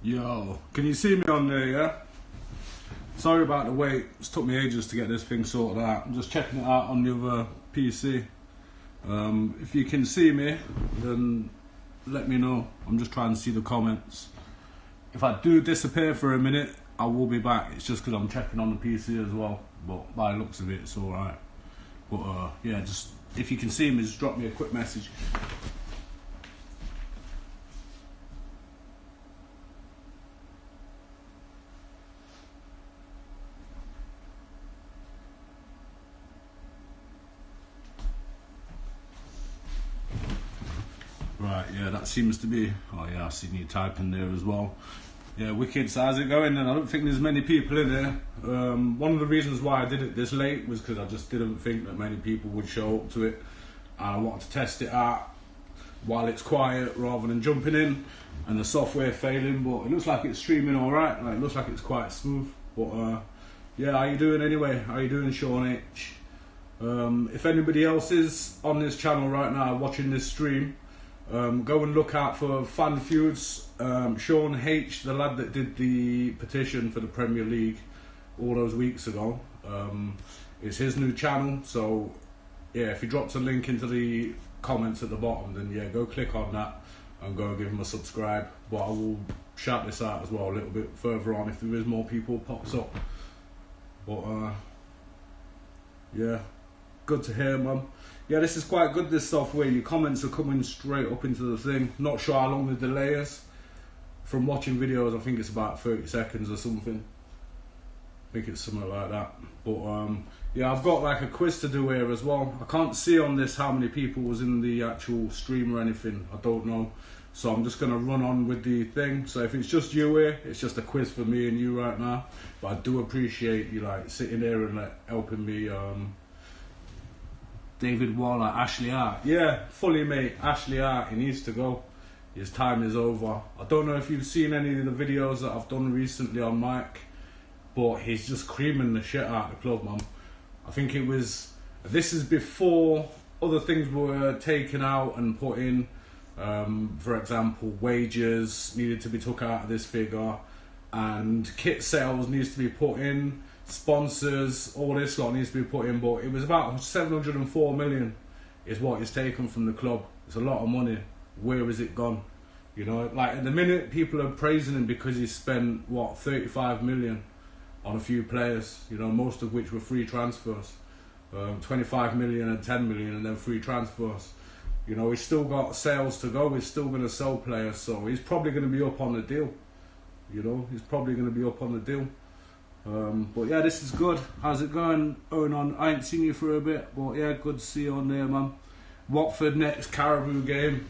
Yo, can you see me on there, yeah? Sorry about the wait, it's took me ages to get this thing sorted out. I'm just checking it out on the other PC. If you can see me, then let me know. I'm just trying to see the comments. If I do disappear for a minute, I will be back. It's just because I'm checking on the PC as well. But by the looks of it, it's alright. But yeah, just if you can see me, just drop me a quick message. Right, yeah, that seems to be... Oh yeah, I seen you typing there as well. Yeah, wicked, so how's it going? And I don't think there's many people in there. One of the reasons why I did it this late was because I just didn't think that many people would show up to it. And I wanted to test it out while it's quiet rather than jumping in and the software failing. But it looks like it's streaming alright, like, it looks like it's quite smooth. But yeah, how you doing anyway? How you doing, Sean H? If anybody else is on this channel right now watching this stream, go and look out for Fan Feuds. Sean H, the lad that did the petition for the Premier League all those weeks ago, it's his new channel. So yeah, if he drops a link into the comments at the bottom, then yeah, go click on that and go give him a subscribe. But I will shout this out as well a little bit further on if there is more people pops up. But yeah, good to hear, man. Yeah, this is quite good, this software. Your comments are coming straight up into the thing. Not sure how long the delay is. From watching videos, I think it's about 30 seconds or something. I think it's something like that. But yeah, I've got like a quiz to do here as well. I can't see on this how many people was in the actual stream or anything. I don't know. So I'm just going to run on with the thing. So if it's just you here, it's just a quiz for me and you right now. But I do appreciate you like sitting there and like helping me. David Waller, Ashley Hart. Yeah, fully mate, Ashley Hart, he needs to go. His time is over. I don't know if you've seen any of the videos that I've done recently on Mike, but he's just creaming the shit out of the club, man. I think it was, this is before other things were taken out and put in. For example, wages needed to be took out of this figure, and kit sales needs to be put in. Sponsors, all this lot needs to be put in, but it was about 704 million is what is taken from the club. It's a lot of money. Where is it gone? You know, like at the minute people are praising him because he spent what, 35 million on a few players, you know, most of which were free transfers. 25 million and 10 million and then free transfers. You know, he's still got sales to go, he's still going to sell players, so he's probably going to be up on the deal. You know, he's probably going to be up on the deal. But yeah, this is good. How's it going? On, I ain't seen you for a bit, but yeah, good to see you on there, man. Watford next Caribou game.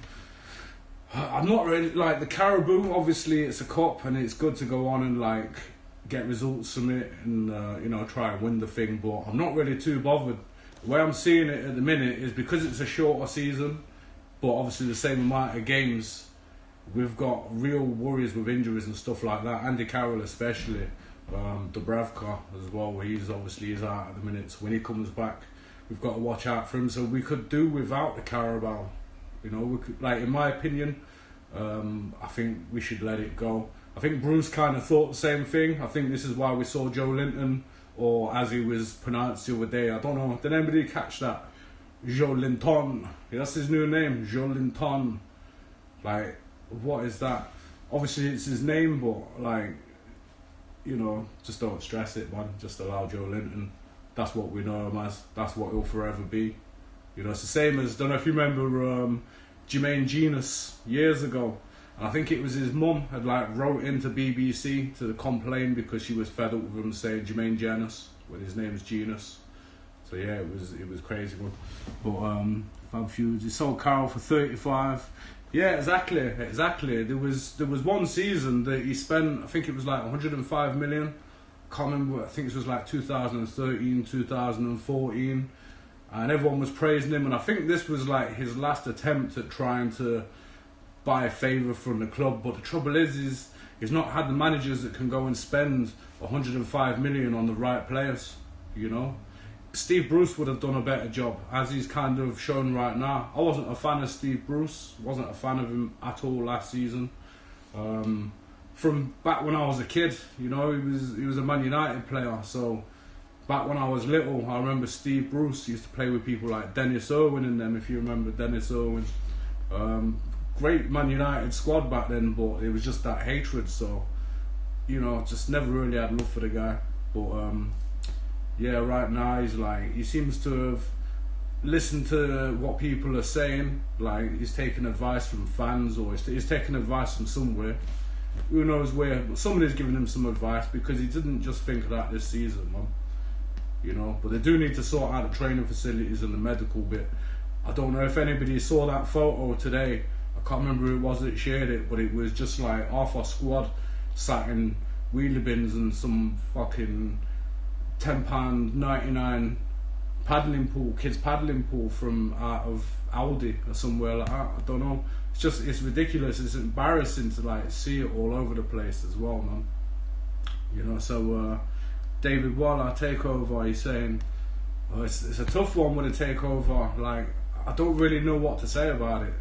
I'm not really like the Caribou. Obviously, it's a cup, and it's good to go on and like get results from it, and you know, try and win the thing. But I'm not really too bothered. The way I'm seeing it at the minute is because it's a shorter season, but obviously the same amount of games. We've got real worries with injuries and stuff like that. Andy Carroll especially. Dubravka as well, he's obviously out at the minute, so when he comes back we've got to watch out for him. So we could do without the Carabao, you know, we could, like in my opinion, I think we should let it go. I think Bruce kind of thought the same thing. I think this is why we saw Joe Linton, or as he was pronounced the other day, I don't know, did anybody catch that? Joe Linton, yeah, that's his new name, Joe Linton. Like, what is that? Obviously it's his name, but like, you know, just don't stress it, man. Just allow Joe Linton. That's what we know him as. That's what he'll forever be. You know, it's the same as, don't know if you remember Jermaine Genius years ago. And I think it was his mum had like wrote into BBC to complain because she was fed up with him saying Jermaine Genius when his name's Genius. So yeah, it was crazy one. But Fan Feuds, he sold Carroll for 35. Yeah, exactly. There was one season that he spent, I think it was like 105 million. Can't remember, I think it was like 2013, 2014. And everyone was praising him. And I think this was like his last attempt at trying to buy a favour from the club. But the trouble is he's not had the managers that can go and spend 105 million on the right players, you know. Steve Bruce would have done a better job, as he's kind of shown right now. I wasn't a fan of Steve Bruce, wasn't a fan of him at all last season. from back when I was a kid. You know, he was a Man United player. So back when I was little, I remember Steve Bruce used to play with people like Dennis Irwin and them. If you remember Dennis Irwin, great Man United squad back then, but it was just that hatred. So, you know, just never really had love for the guy. But yeah, right now he seems to have listened to what people are saying. Like, he's taking advice from fans, or he's taking advice from somewhere. Who knows where? But somebody's giving him some advice, because he didn't just think of that this season, man. You know, but they do need to sort out the training facilities and the medical bit. I don't know if anybody saw that photo today. I can't remember who it was that shared it, but it was just like half our squad sat in wheelie bins and some fucking £10.99 paddling pool, kids paddling pool from out of Aldi or somewhere like that. I don't know. It's ridiculous. It's embarrassing to like see it all over the place as well, man. You know, so David Waller takeover, he's saying, oh, it's a tough one with a takeover. Like, I don't really know what to say about it.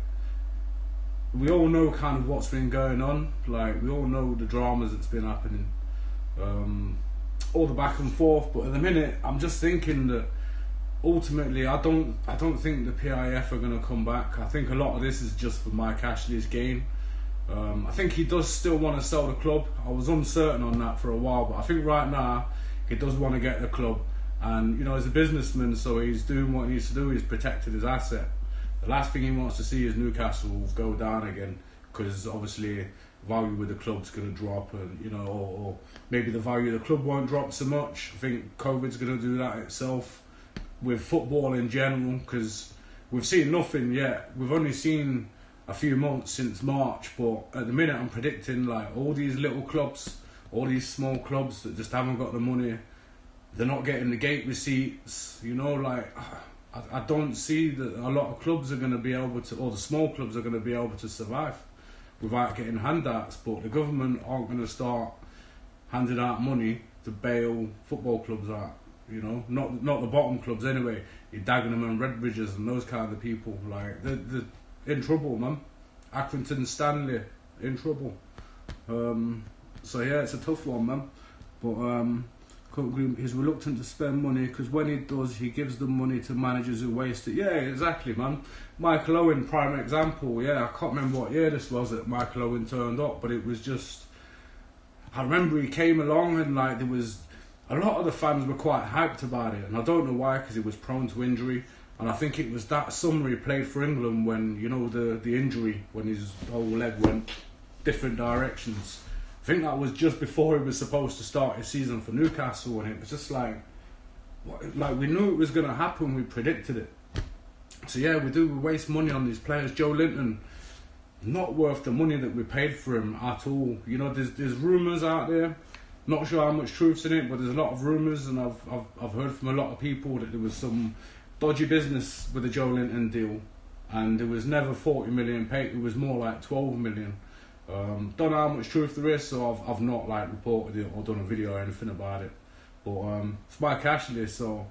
We all know kind of what's been going on. Like, we all know the dramas that's been happening, all the back and forth. But at the minute, I'm just thinking that ultimately, I don't think the PIF are going to come back. I think a lot of this is just for Mike Ashley's gain. I think he does still want to sell the club. I was uncertain on that for a while, but I think right now he does want to get the club. And, you know, as a businessman, so he's doing what he needs to do. He's protected his asset. The last thing he wants to see is Newcastle go down again, because obviously value with the club's going to drop, and, you know, or maybe the value of the club won't drop so much. I think COVID's going to do that itself with football in general, because we've seen nothing yet. We've only seen a few months since March, but at the minute I'm predicting like all these little clubs, all these small clubs that just haven't got the money, they're not getting the gate receipts, you know, like I don't see that a lot of clubs are going to be able to, or the small clubs are going to be able to survive without getting handouts. But the government aren't going to start handing out money to bail football clubs out. You know, not the bottom clubs anyway. Your Dagenham and Redbridges and those kind of people, like they're in trouble, man. Accrington, Stanley, in trouble. So yeah, it's a tough one, man. But he's reluctant to spend money, because when he does, he gives the money to managers who waste it. Yeah, exactly, man. Michael Owen, prime example. Yeah, I can't remember what year this was that Michael Owen turned up, but it was just, I remember he came along and like there was, a lot of the fans were quite hyped about it, and I don't know why, because he was prone to injury. And I think it was that summer he played for England when, you know, the injury, when his whole leg went different directions. I think that was just before he was supposed to start his season for Newcastle, and it was just like we knew it was going to happen, we predicted it. So yeah, we waste money on these players. Joe Linton, not worth the money that we paid for him at all. You know, there's rumours out there, not sure how much truth's in it, but there's a lot of rumours, and I've heard from a lot of people that there was some dodgy business with the Joe Linton deal, and there was never 40 million paid, it was more like 12 million. Don't know how much truth there is, so I've not like reported it or done a video or anything about it. But it's Mike Ashley, so,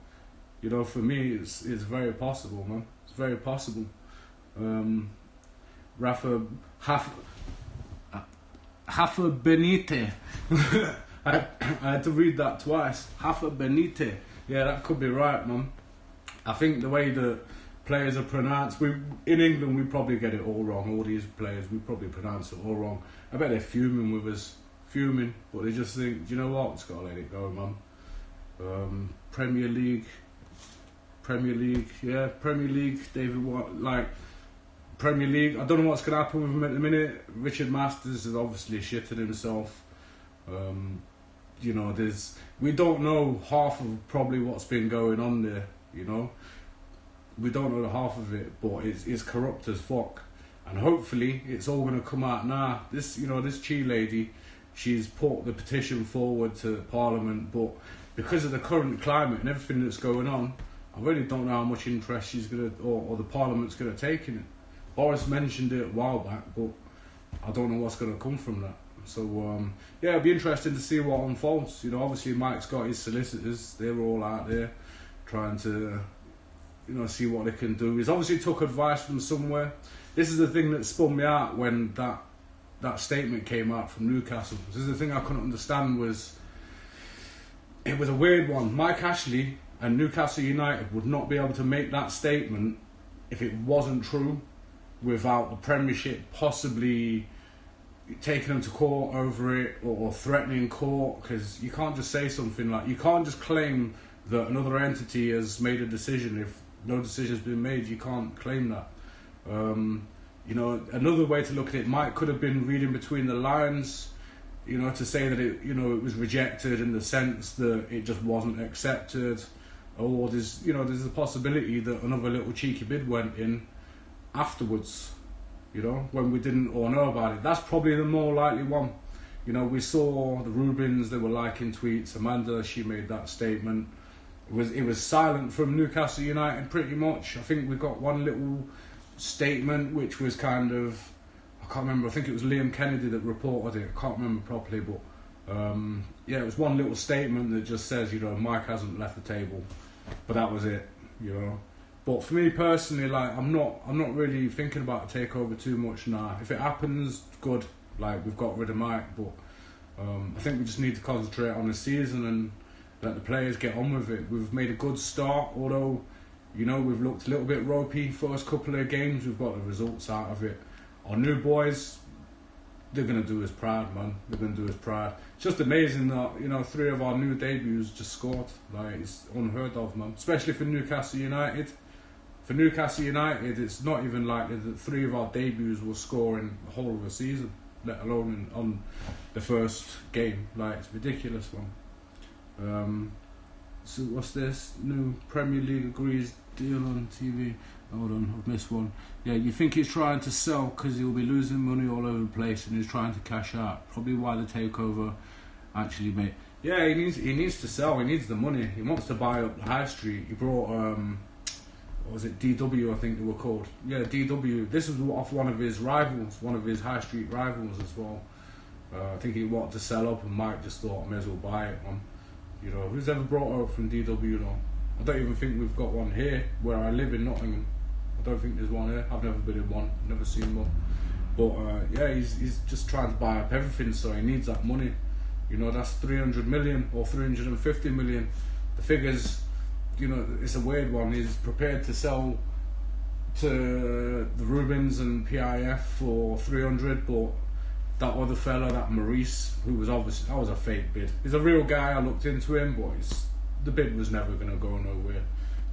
you know, for me it's very possible, man. It's very possible. Rafa Benite. I had to read that twice. Rafa Benite. Yeah, that could be right, man. I think the way that players are pronounced, in England we probably get it all wrong. All these players, we probably pronounce it all wrong. I bet they're fuming with us, but they just think, do you know what? It's got to let it go, man. Premier League, yeah, Premier League. David Watt, like Premier League. I don't know what's going to happen with him at the minute. Richard Masters is obviously shitting himself. You know, we don't know half of probably what's been going on there. You know, we don't know the half of it, but it's corrupt as fuck. And hopefully it's all going to come out now. This Chi lady, she's put the petition forward to Parliament, but because of the current climate and everything that's going on, I really don't know how much interest she's going to, or the Parliament's going to take in it. Boris mentioned it a while back, but I don't know what's going to come from that. So yeah, it'll be interesting to see what unfolds. You know, obviously Mike's got his solicitors, they're all out there trying to, you know, see what they can do. He's obviously took advice from somewhere. This is the thing that spun me out when that that statement came out from Newcastle. This is the thing I couldn't understand was, it was a weird one. Mike Ashley and Newcastle United would not be able to make that statement if it wasn't true, without the Premiership possibly taking them to court over it, or threatening court, because you can't just say something like, you can't just claim that another entity has made a decision if no decision's been made. You can't claim that. You know, another way to look at it, Mike could have been reading between the lines, you know, to say that it, you know, it was rejected in the sense that it just wasn't accepted, or there's, you know, there's the possibility that another little cheeky bid went in afterwards, you know, when we didn't all know about it. That's probably the more likely one. You know, we saw the Rubens, they were liking tweets. Amanda, she made that statement. It was silent from Newcastle United pretty much. I think we got one little statement which was kind of, I can't remember, I think it was Liam Kennedy that reported it, I can't remember properly, but yeah, it was one little statement that just says, you know, Mike hasn't left the table, but that was it, you know. But for me personally, like, I'm not really thinking about a takeover too much now. If it happens, good, like, we've got rid of Mike, but I think we just need to concentrate on the season and let the players get on with it. We've made a good start, although, you know, we've looked a little bit ropey first couple of games. We've got the results out of it. Our new boys, they're going to do us proud, man. They're going to do us proud. It's just amazing that, you know, 3 of our new debuts just scored. Like, it's unheard of, man. Especially for Newcastle United. For Newcastle United, it's not even likely that 3 of our debuts will score in the whole of the season, let alone on the first game. Like, it's ridiculous, man. So what's this? New Premier League agrees deal on TV. Hold on, I've missed one. Yeah, you think he's trying to sell because he'll be losing money all over the place and he's trying to cash out. Probably why the takeover actually made. Yeah, he needs to sell. He needs the money. He wants to buy up the high street. He brought what was it, DW, I think they were called. Yeah, DW. This was off one of his rivals, one of his high street rivals as well. I think he wanted to sell up and Mike just thought, I may as well buy it, man. You know, who's ever brought up from DW though? I don't even think we've got one here where I live in Nottingham. I don't think there's one here. I've never been in one, never seen one. But yeah, he's just trying to buy up everything, so he needs that money. You know, that's 300 million or 350 million. The figures, you know, it's a weird one. He's prepared to sell to the Rubens and PIF for 300, but that other fella, that Maurice, who was obviously, that was a fake bid. He's a real guy. I looked into him, but the bid was never going to go nowhere.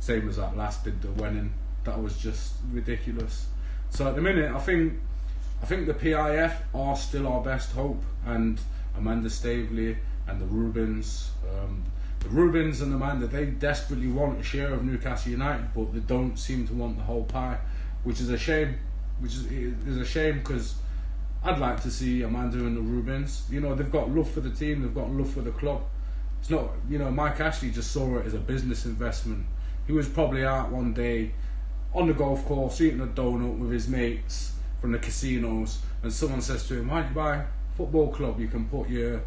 Same as that last bid that went in. That was just ridiculous. So at the minute, I think the PIF are still our best hope, and Amanda Staveley and the Rubens. The Rubens and Amanda, they desperately want a share of Newcastle United, but they don't seem to want the whole pie, which is a shame. Which is a shame, because I'd like to see Amanda and the Rubens. You know, they've got love for the team, they've got love for the club. It's not, you know, Mike Ashley just saw it as a business investment. He was probably out one day on the golf course eating a donut with his mates from the casinos, and someone says to him, why don't you buy a football club? You can put your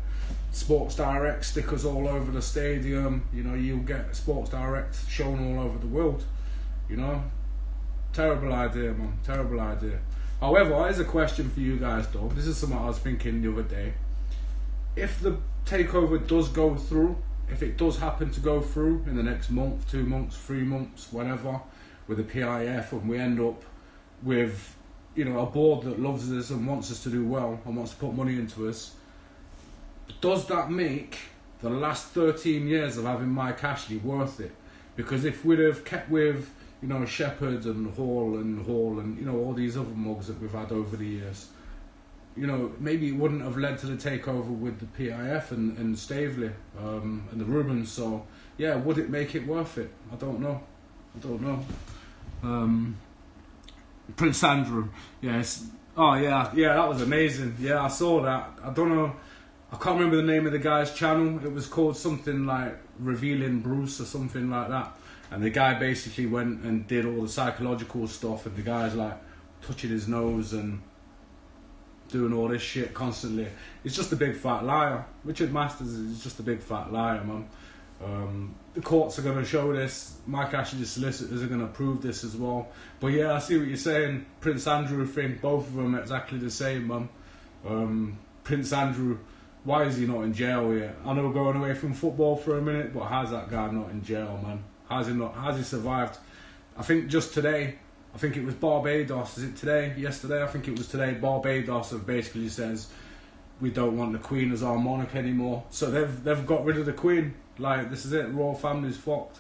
Sports Direct stickers all over the stadium, you know, you'll get Sports Direct shown all over the world, you know. Terrible idea, man, terrible idea. However, here's a question for you guys though. This is something I was thinking the other day. If the takeover does go through, if it does happen to go through in the next month, 2 months, 3 months, whatever, with the PIF, and we end up with, you know, a board that loves us and wants us to do well and wants to put money into us, does that make the last 13 years of having Mike Ashley worth it? Because if we'd have kept with, you know, Shepherd and Hall, you know, all these other mugs that we've had over the years, you know, maybe it wouldn't have led to the takeover with the PIF and Staveley and the Rubens. So, yeah, would it make it worth it? I don't know. Prince Andrew, yes. Oh, yeah, that was amazing. Yeah, I saw that. I don't know. I can't remember the name of the guy's channel. It was called something like Revealing Bruce or something like that. And the guy basically went and did all the psychological stuff, and the guy's like touching his nose and doing all this shit constantly. He's just a big fat liar. Richard Masters is just a big fat liar, man. The courts are going to show this. Mike Ashley's solicitors are going to prove this as well. But yeah, I see what you're saying. Prince Andrew thing, both of them exactly the same, man. Prince Andrew, why is he not in jail yet? I know going away from football for a minute, but how's that guy not in jail, man? How's he survived? I think just today, I think it was Barbados, is it today? Yesterday, I think it was today, Barbados have basically says, we don't want the Queen as our monarch anymore. So they've got rid of the Queen. Like, this is it, royal family's fucked.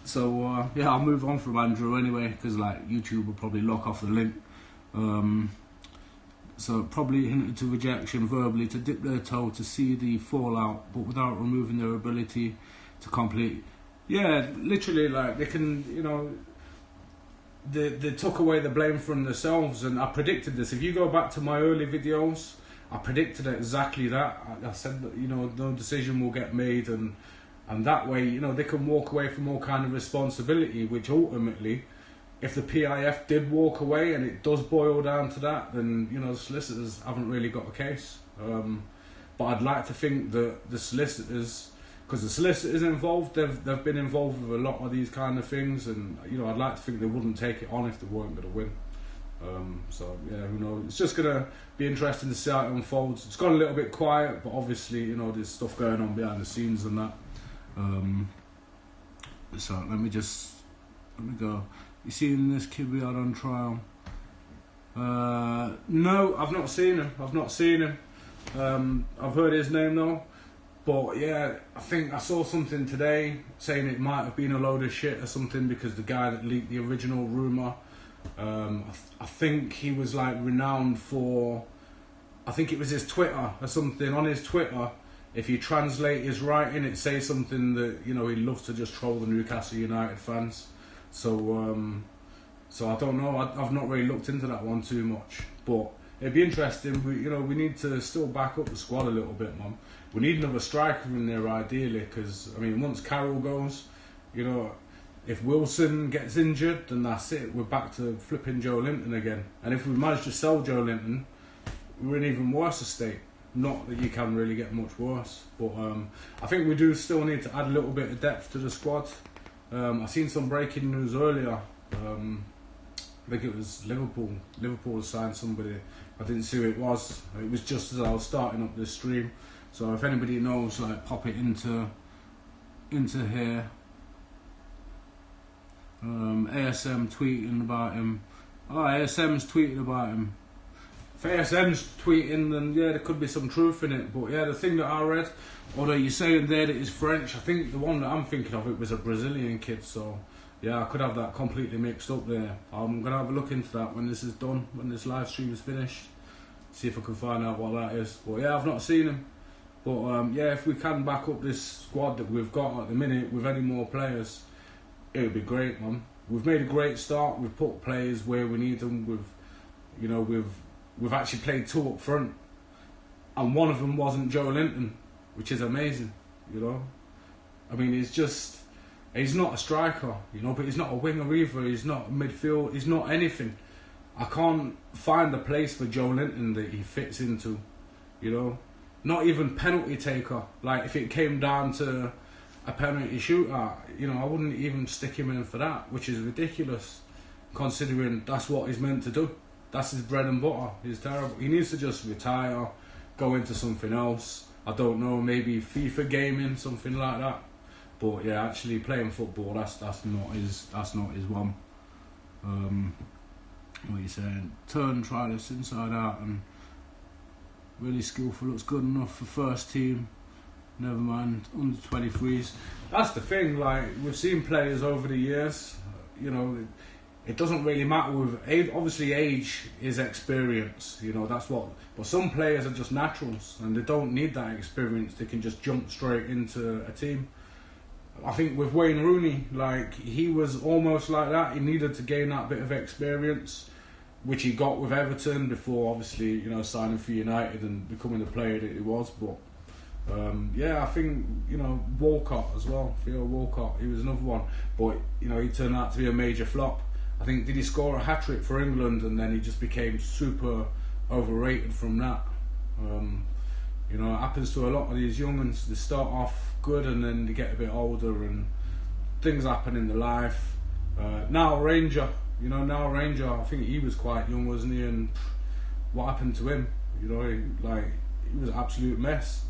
So, yeah, I'll move on from Andrew anyway, because, like, YouTube will probably lock off the link. So, probably hinted to rejection verbally to dip their toe to see the fallout, but without removing their ability to complete. Yeah, literally, like, they can, you know, they took away the blame from themselves, and I predicted this. If you go back to my early videos, I predicted exactly that. I said that, you know, no decision will get made, and that way, you know, they can walk away from all kind of responsibility, which ultimately, if the PIF did walk away and it does boil down to that, then, you know, the solicitors haven't really got a case. But I'd like to think that the solicitors, because the solicitors involved, they've been involved with a lot of these kind of things, and, you know, I'd like to think they wouldn't take it on if they weren't going to win. So yeah, who knows? It's just gonna be interesting to see how it unfolds. It's gone a little bit quiet, but obviously, you know, there's stuff going on behind the scenes and that. So let me go. You seen this kid we had on trial? No, I've not seen him. I've heard his name though. But yeah, I think I saw something today saying it might have been a load of shit or something, because the guy that leaked the original rumour, I think he was like renowned for, I think it was his Twitter or something. On his Twitter, if you translate his writing, it says something that, you know, he loves to just troll the Newcastle United fans. So I don't know. I've not really looked into that one too much, but it'd be interesting. We need to still back up the squad a little bit, man. We need another striker in there ideally, because I mean, once Carroll goes, you know, if Wilson gets injured, then that's it. We're back to flipping Joe Linton again. And if we manage to sell Joe Linton, we're in even worse a state. Not that you can really get much worse, but I think we do still need to add a little bit of depth to the squad. I seen some breaking news earlier. I think it was Liverpool. Liverpool signed somebody. I didn't see who it was. It was just as I was starting up this stream. So if anybody knows, like, pop it into here. ASM tweeting about him. Oh, ASM's tweeting about him. If ASM's tweeting, then yeah, there could be some truth in it. But yeah, the thing that I read, although you're saying there that it's French, I think the one that I'm thinking of, it was a Brazilian kid. So yeah, I could have that completely mixed up there. I'm going to have a look into that when this is done, when this live stream is finished. See if I can find out what that is. But yeah, I've not seen him. But yeah, if we can back up this squad that we've got at the minute with any more players, it would be great, man. We've made a great start. We've put players where we need them. We've actually played two up front, and one of them wasn't Joe Linton, which is amazing. You know, I mean, he's not a striker, you know, but he's not a winger either. He's not a midfield. He's not anything. I can't find a place for Joe Linton that he fits into. You know, not even penalty taker. Like, if it came down to a penalty shooter, you know, I wouldn't even stick him in for that, which is ridiculous, considering that's what he's meant to do. That's his bread and butter. He's terrible. He needs to just retire, go into something else. I don't know, maybe FIFA gaming, something like that. But yeah, actually playing football, that's not his one. What are you saying? Try this inside out and really skillful. Looks good enough for first team. Never mind, under 23s. That's the thing, like, we've seen players over the years, you know, it doesn't really matter with age. Obviously age is experience, you know, that's what, but some players are just naturals and they don't need that experience. They can just jump straight into a team. I think with Wayne Rooney, like, he was almost like that. He needed to gain that bit of experience, which he got with Everton before, obviously, you know, signing for United and becoming the player that he was. But yeah, I think, you know, Walcott as well, Theo Walcott, he was another one, but, you know, he turned out to be a major flop. I think, did he score a hat-trick for England and then he just became super overrated from that. You know, it happens to a lot of these young ones. They start off good and then they get a bit older and things happen in their life. Now Ranger, I think he was quite young, wasn't he? And what happened to him? You know, he was an absolute mess.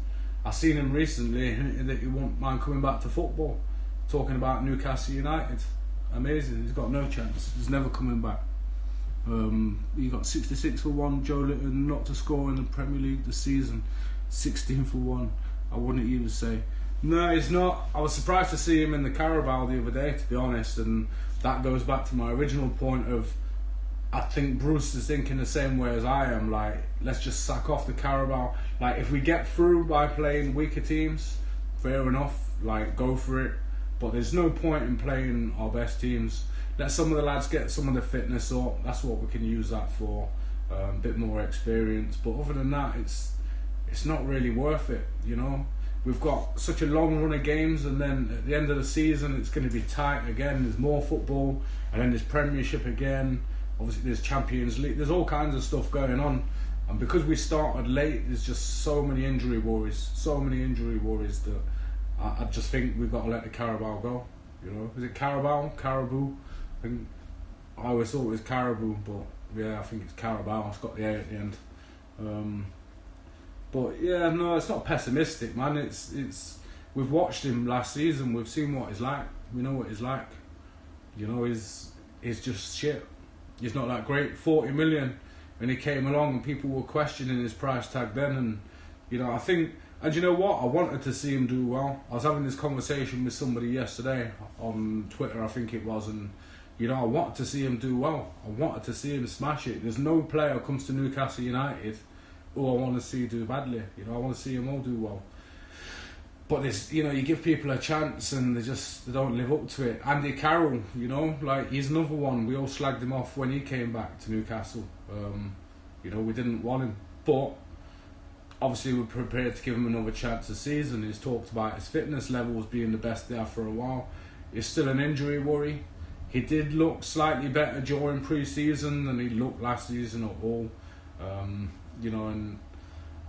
I seen him recently, and he won't mind coming back to football, talking about Newcastle United. Amazing. He's got no chance. He's never coming back. He got 66 for 1. Joe Litton not to score in the Premier League this season. 16 for 1. I wouldn't even say. No, he's not. I was surprised to see him in the Carabao the other day, to be honest, and that goes back to my original point of, I think Bruce is thinking the same way as I am. Like, let's just sack off the Carabao. Like, if we get through by playing weaker teams, fair enough. Like, go for it. But there's no point in playing our best teams. Let some of the lads get some of the fitness up. That's what we can use that for. A bit more experience. But other than that, it's not really worth it. You know, we've got such a long run of games, and then at the end of the season, it's going to be tight again. There's more football, and then there's Premiership again. Obviously, there's Champions League. There's all kinds of stuff going on. And because we started late, there's just so many injury worries. So many injury worries that I just think we've got to let the Carabao go. You know, is it Carabao? Caribou? I always thought it was Caribou, but yeah, I think it's Carabao. It's got the A at the end. But yeah, no, it's not pessimistic, man. It's we've watched him last season. We've seen what he's like. We know what he's like. You know, he's just shit. He's not that great. 40 million when he came along, and people were questioning his price tag then. And you know, I think, and you know what? I wanted to see him do well. I was having this conversation with somebody yesterday on Twitter, I think it was, and you know, I wanted to see him do well. I wanted to see him smash it. There's no player who comes to Newcastle United who I want to see do badly. You know, I want to see them all do well. But there's, you know, you give people a chance and they don't live up to it. Andy Carroll, you know, like, he's another one. We all slagged him off when he came back to Newcastle. You know, we didn't want him, but obviously we're prepared to give him another chance this season. He's talked about his fitness levels being the best there for a while. It's still an injury worry. He did look slightly better during pre-season than he looked last season at all. You know, and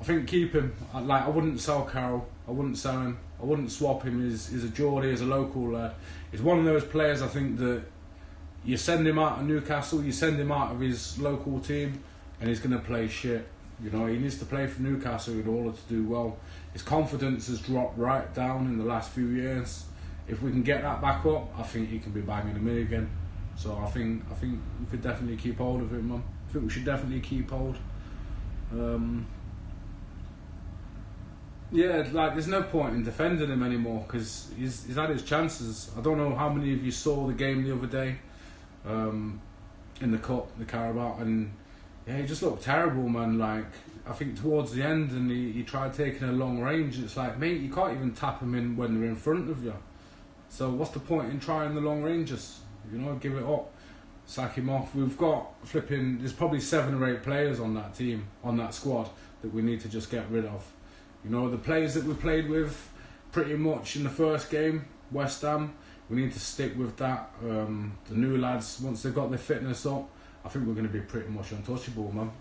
I think keep him. Like, I wouldn't sell Carroll. I wouldn't sell him. I wouldn't swap him. He's a Geordie, he's a local lad. He's one of those players, I think, that you send him out of Newcastle, you send him out of his local team, and he's going to play shit. You know, he needs to play for Newcastle in order to do well. His confidence has dropped right down in the last few years. If we can get that back up, I think he can be banging him in again. So I think we could definitely keep hold of him, man. I think we should definitely keep hold. Yeah, like, there's no point in defending him anymore because he's had his chances. I don't know how many of you saw the game the other day in the Cup, the Carabao, and yeah, he just looked terrible, man. Like, I think towards the end, and he tried taking a long range. It's like, mate, you can't even tap him in when they're in front of you. So what's the point in trying the long ranges? You know, give it up, sack him off. We've got there's probably 7 or 8 players on that team, on that squad, that we need to just get rid of. You know, the players that we played with pretty much in the first game, West Ham, we need to stick with that. The new lads, once they've got their fitness up, I think we're going to be pretty much untouchable, man.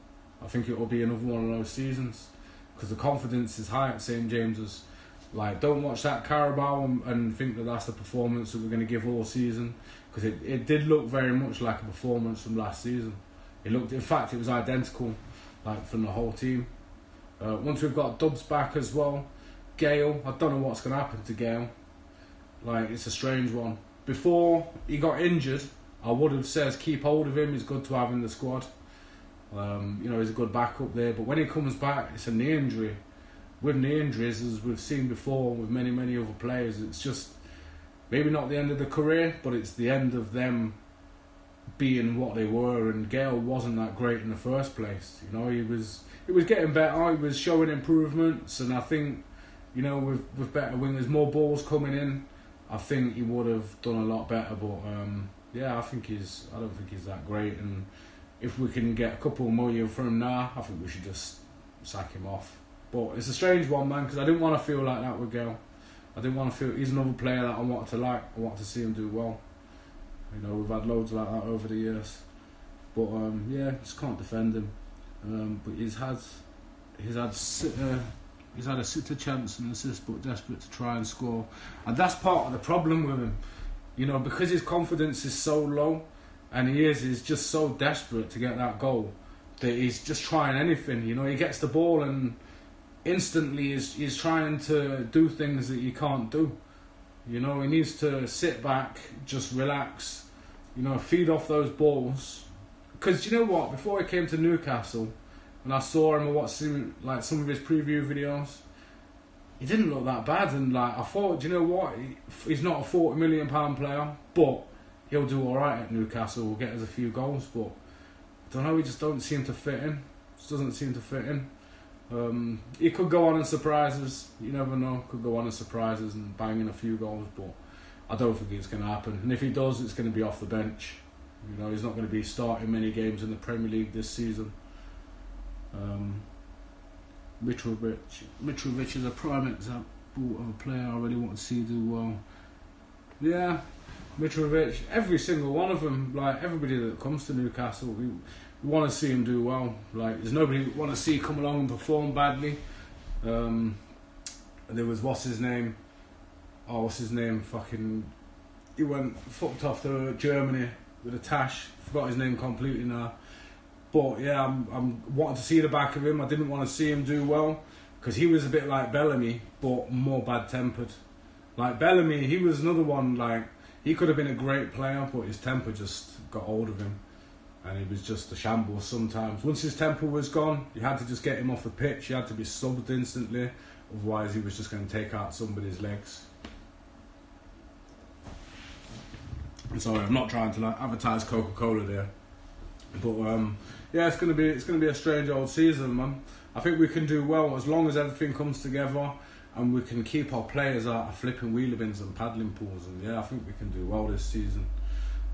I think it will be another one of those seasons because the confidence is high at St James's. Like, don't watch that Carabao and think that that's the performance that we're going to give all season, because it did look very much like a performance from last season. In fact, it was identical, like, from the whole team. Once we've got Dubs back as well, Gale, I don't know what's going to happen to Gale. Like, it's a strange one. Before he got injured, I would have said keep hold of him. He's good to have in the squad. You know, he's a good backup there. But when he comes back, it's a knee injury. With knee injuries, as we've seen before with many, many other players, it's just maybe not the end of the career, but it's the end of them being what they were. And Gale wasn't that great in the first place. You know, he was getting better. He was showing improvements, and I think, you know, with better wingers, more balls coming in, I think he would have done a lot better. But yeah, I don't think he's that great. And if we can get a couple more from him now, I think we should just sack him off. But it's a strange one, man, because I didn't want to feel like that with Gale. I didn't want to feel he's another player that I wanted to like. I wanted to see him do well. You know, we've had loads like that over the years. But yeah, just can't defend him. But he's had a sitter chance and assist, but desperate to try and score. And that's part of the problem with him. You know, because his confidence is so low, and he's just so desperate to get that goal, that he's just trying anything. You know, he gets the ball and instantly he's trying to do things that you can't do. You know, he needs to sit back, just relax, you know, feed off those balls. Because you know what, before he came to Newcastle, and I saw him and watched him, like some of his preview videos, he didn't look that bad. And like I thought, do you know what, he's not a £40 million player, but he'll do alright at Newcastle, will get us a few goals. But I don't know, he just don't seem to fit in. Just doesn't seem to fit in. He could go on and surprise us. You never know. Could go on and surprise us and bang in a few goals, but I don't think it's going to happen. And if he does, it's going to be off the bench. You know, he's not going to be starting many games in the Premier League this season. Mitrovic is a prime example of a player I really want to see do well. Yeah, Mitrovic. Every single one of them, like everybody that comes to Newcastle, we want to see him do well. Like, there's nobody we want to see come along and perform badly. There was what's his name? Fucking, he went fucked off to Germany with a tash. Forgot his name completely now. But yeah, I'm wanting to see the back of him. I didn't want to see him do well because he was a bit like Bellamy, but more bad-tempered. Like Bellamy, he was another one. Like, he could have been a great player, but his temper just got hold of him. And he was just a shambles sometimes. Once his temper was gone, you had to just get him off the pitch. He had to be subbed instantly. Otherwise, he was just going to take out somebody's legs. I'm sorry, I'm not trying to like advertise Coca-Cola there. But yeah, it's gonna be a strange old season, man. I think we can do well as long as everything comes together and we can keep our players out of flipping wheelie bins and paddling pools. And yeah, I think we can do well this season.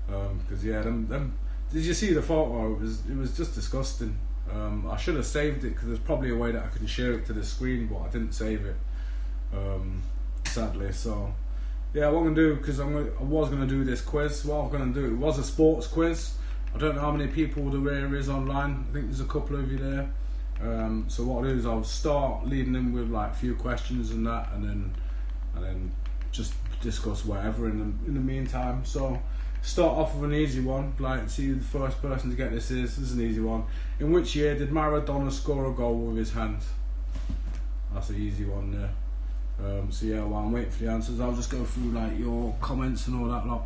Because yeah, them. Did you see the photo? It was just disgusting. I should have saved it because there's probably a way that I can share it to the screen, but I didn't save it, sadly. So yeah, what I'm gonna do, because I was gonna do this quiz. What I'm gonna do, it was a sports quiz. I don't know how many people there is online. I think there's a couple of you there. So what I'll do is I'll start leading them with like a few questions and that, and then just discuss whatever in the meantime. So start off with an easy one. Like, see, the first person to get this is an easy one. In which year did Maradona score a goal with his hand? That's an easy one there. So yeah, while I'm waiting for the answers, I'll just go through like your comments and all that lot.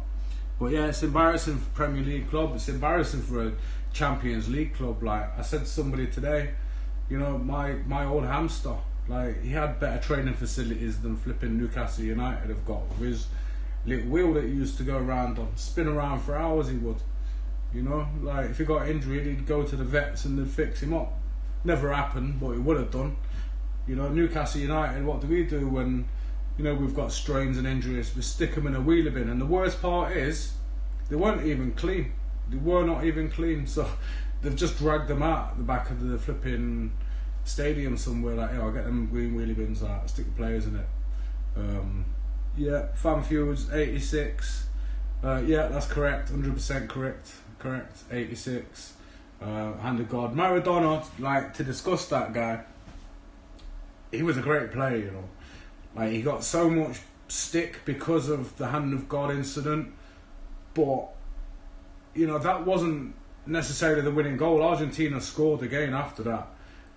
But yeah, it's embarrassing for Premier League club. It's embarrassing for a Champions League club. Like I said to somebody today, you know, my old hamster, like he had better training facilities than flipping Newcastle United have got. With his little wheel that he used to go around on, spin around for hours he would. You know, like if he got injured, he'd go to the vets and they'd fix him up. Never happened, but it would have done. You know, Newcastle United, what do we do when, you know, we've got strains and injuries? We stick them in a wheelie bin. And the worst part is, they weren't even clean. They were not even clean. So they've just dragged them out the back of the flipping stadium somewhere. Like, I'll get them green wheelie bins out, stick the players in it. Yeah, Fan Feuds, 86. Yeah, that's correct, 100% correct, 86. Hand of God. Maradona, like, to discuss that guy, he was a great player, you know. Like, he got so much stick because of the Hand of God incident, but, you know, that wasn't necessarily the winning goal. Argentina scored again after that,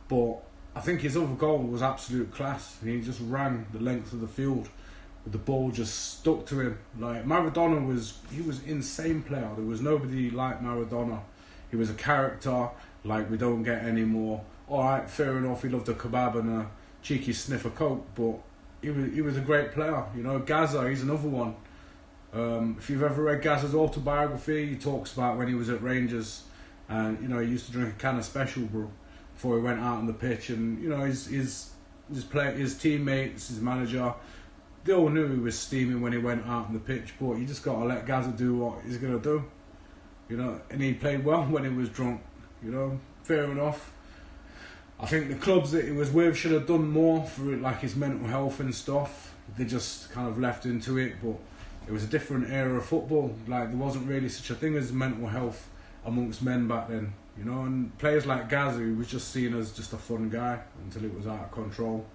but I think his other goal was absolute class. He just ran the length of the field with the ball just stuck to him. Like, Maradona was insane player. There was nobody like Maradona. He was a character like we don't get anymore. Alright, fair enough, he loved a kebab and a cheeky sniff of coke, but he was a great player. You know, Gaza, he's another one. If you've ever read Gaza's autobiography, he talks about when he was at Rangers and, you know, he used to drink a can of Special Brew before he went out on the pitch, and, you know, his teammates, his manager, they all knew he was steaming when he went out on the pitch, but you just got to let Gaza do what he's going to do, you know, and he played well when he was drunk, you know, fair enough. I think the clubs that he was with should have done more for it, like his mental health and stuff. They just kind of left into it, but it was a different era of football. Like, there wasn't really such a thing as mental health amongst men back then, you know, and players like Gaza, he was just seen as just a fun guy until it was out of control,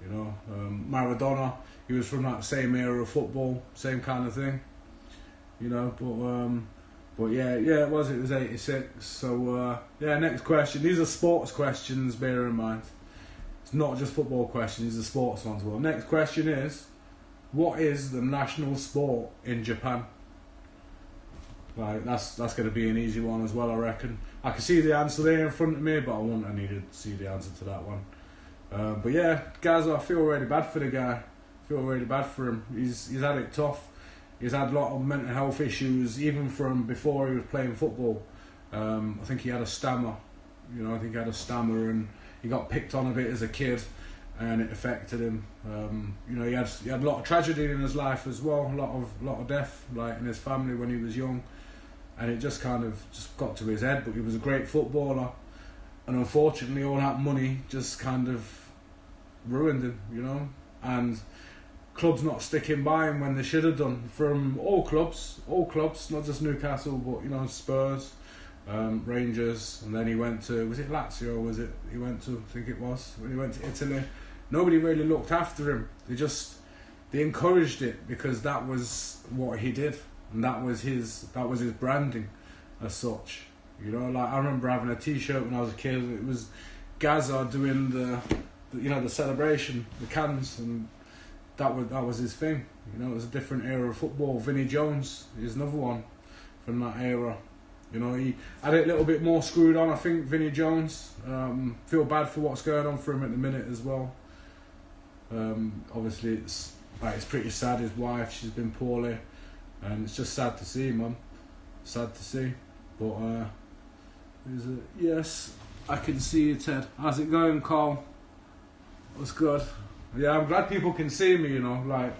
you know. Maradona, he was from that same era of football, same kind of thing, you know, but But yeah, it was 86. So yeah, next question. These are sports questions, bear in mind. It's not just football questions, these are sports ones. Well, next question is, what is the national sport in Japan? Like, that's going to be an easy one as well, I reckon. I can see the answer there in front of me, but I wouldn't have needed to see the answer to that one. But yeah, guys, I feel really bad for the guy. I feel really bad for him. He's had it tough. He's had a lot of mental health issues, even from before he was playing football. I think he had a stammer. And he got picked on a bit as a kid, and it affected him. He had a lot of tragedy in his life as well, a lot of death, like in his family when he was young, and it just kind of got to his head. But he was a great footballer, and unfortunately, all that money just kind of ruined him, and clubs not sticking by him when they should have done, from all clubs, not just Newcastle, but Spurs, Rangers, and then he went to, was it Lazio, he went to when he went to Italy. Nobody really looked after him. They encouraged it because that was what he did, and that was his branding as such. Like, I remember having a T-shirt when I was a kid. It was Gaza doing the celebration, the cans, and that was his thing. It was a different era of football. Vinnie Jones is another one from that era. He had it a little bit more screwed on, I think, Vinnie Jones. Feel bad for what's going on for him at the minute as well. Obviously, it's pretty sad. His wife, she's been poorly, and it's just sad to see, man. Sad to see. But yes, I can see you, Ted. How's it going, Carl? What's good? Yeah, I'm glad people can see me, like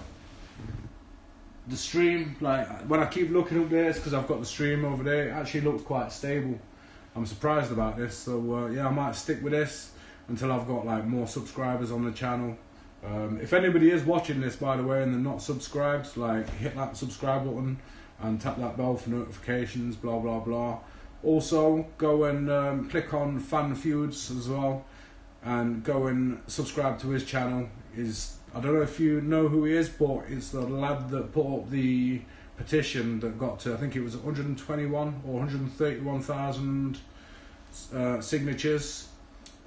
the stream, like when I keep looking up there, it's because I've got the stream over there. It actually looks quite stable. I'm surprised about this, so yeah, I might stick with this until I've got like more subscribers on the channel. If anybody is watching this, by the way, and they're not subscribed, like hit that subscribe button and tap that bell for notifications, blah blah blah. Also, go and click on Fan Feuds as well, and go and subscribe to his channel. I don't know if you know who he is, but it's the lad that put up the petition that got to, I think it was 121 or 131,000 signatures.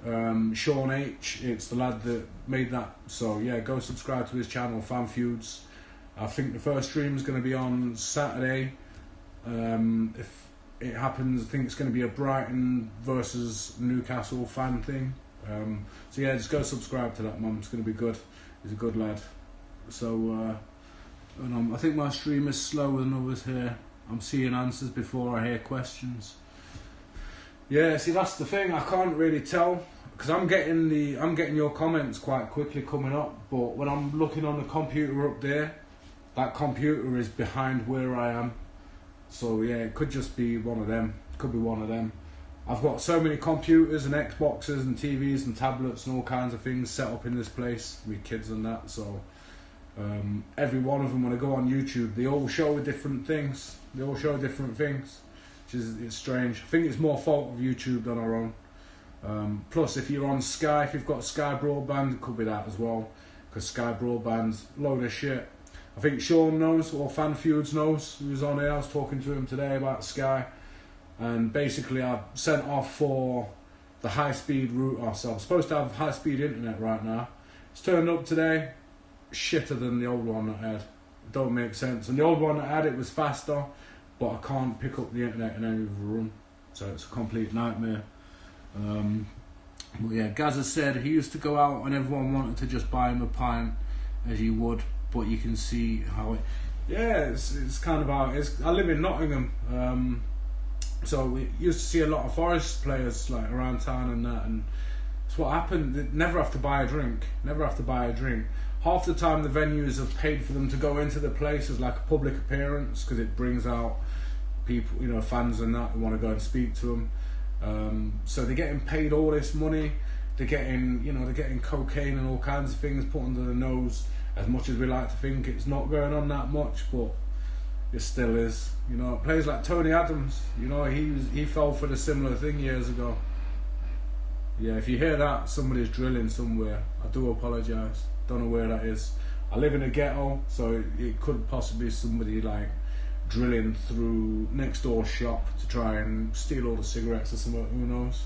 Sean H, it's the lad that made that. So yeah, go subscribe to his channel, Fan Feuds. I think the first stream is going to be on Saturday. If it happens, I think it's going to be a Brighton versus Newcastle fan thing. So yeah, just go subscribe to that, man. It's going to be good. He's a good lad. So I think my stream is slower than others here. I'm seeing answers before I hear questions. Yeah, see, that's the thing. I can't really tell because I'm getting your comments quite quickly coming up. But when I'm looking on the computer up there, that computer is behind where I am. So yeah, it could just be one of them. It could be one of them. I've got so many computers and Xboxes and TVs and tablets and all kinds of things set up in this place with kids and that. So every one of them, when I go on YouTube, they all show different things. It's strange. I think it's more fault of YouTube than our own. Plus, if you're on Sky, if you've got Sky Broadband, it could be that as well. Because Sky Broadband's a load of shit. I think Sean knows, or Fan Feuds knows, who was on here. I was talking to him today about Sky. And basically I've sent off for the high-speed router. So I'm supposed to have high-speed internet right now. It's turned up today, shitter than the old one that I had. It don't make sense. And the old one that I had, it was faster, but I can't pick up the internet in any other room. So it's a complete nightmare. But yeah, Gaza said he used to go out and everyone wanted to just buy him a pint, as you would, but you can see how it... Yeah, it's kind of how it is. I live in Nottingham. So we used to see a lot of Forest players like around town and that, and it's what happened. They never have to buy a drink. Half the time the venues have paid for them to go into the place as like a public appearance because it brings out people, fans and that, who want to go and speak to them. So they're getting paid all this money. They're getting cocaine and all kinds of things put under the nose. As much as we like to think it's not going on that much, but it still is. Players like Tony Adams, he fell for the similar thing years ago. Yeah, if you hear that, somebody's drilling somewhere. I do apologise. Don't know where that is. I live in a ghetto, so it could possibly be somebody like drilling through next door shop to try and steal all the cigarettes or something, who knows.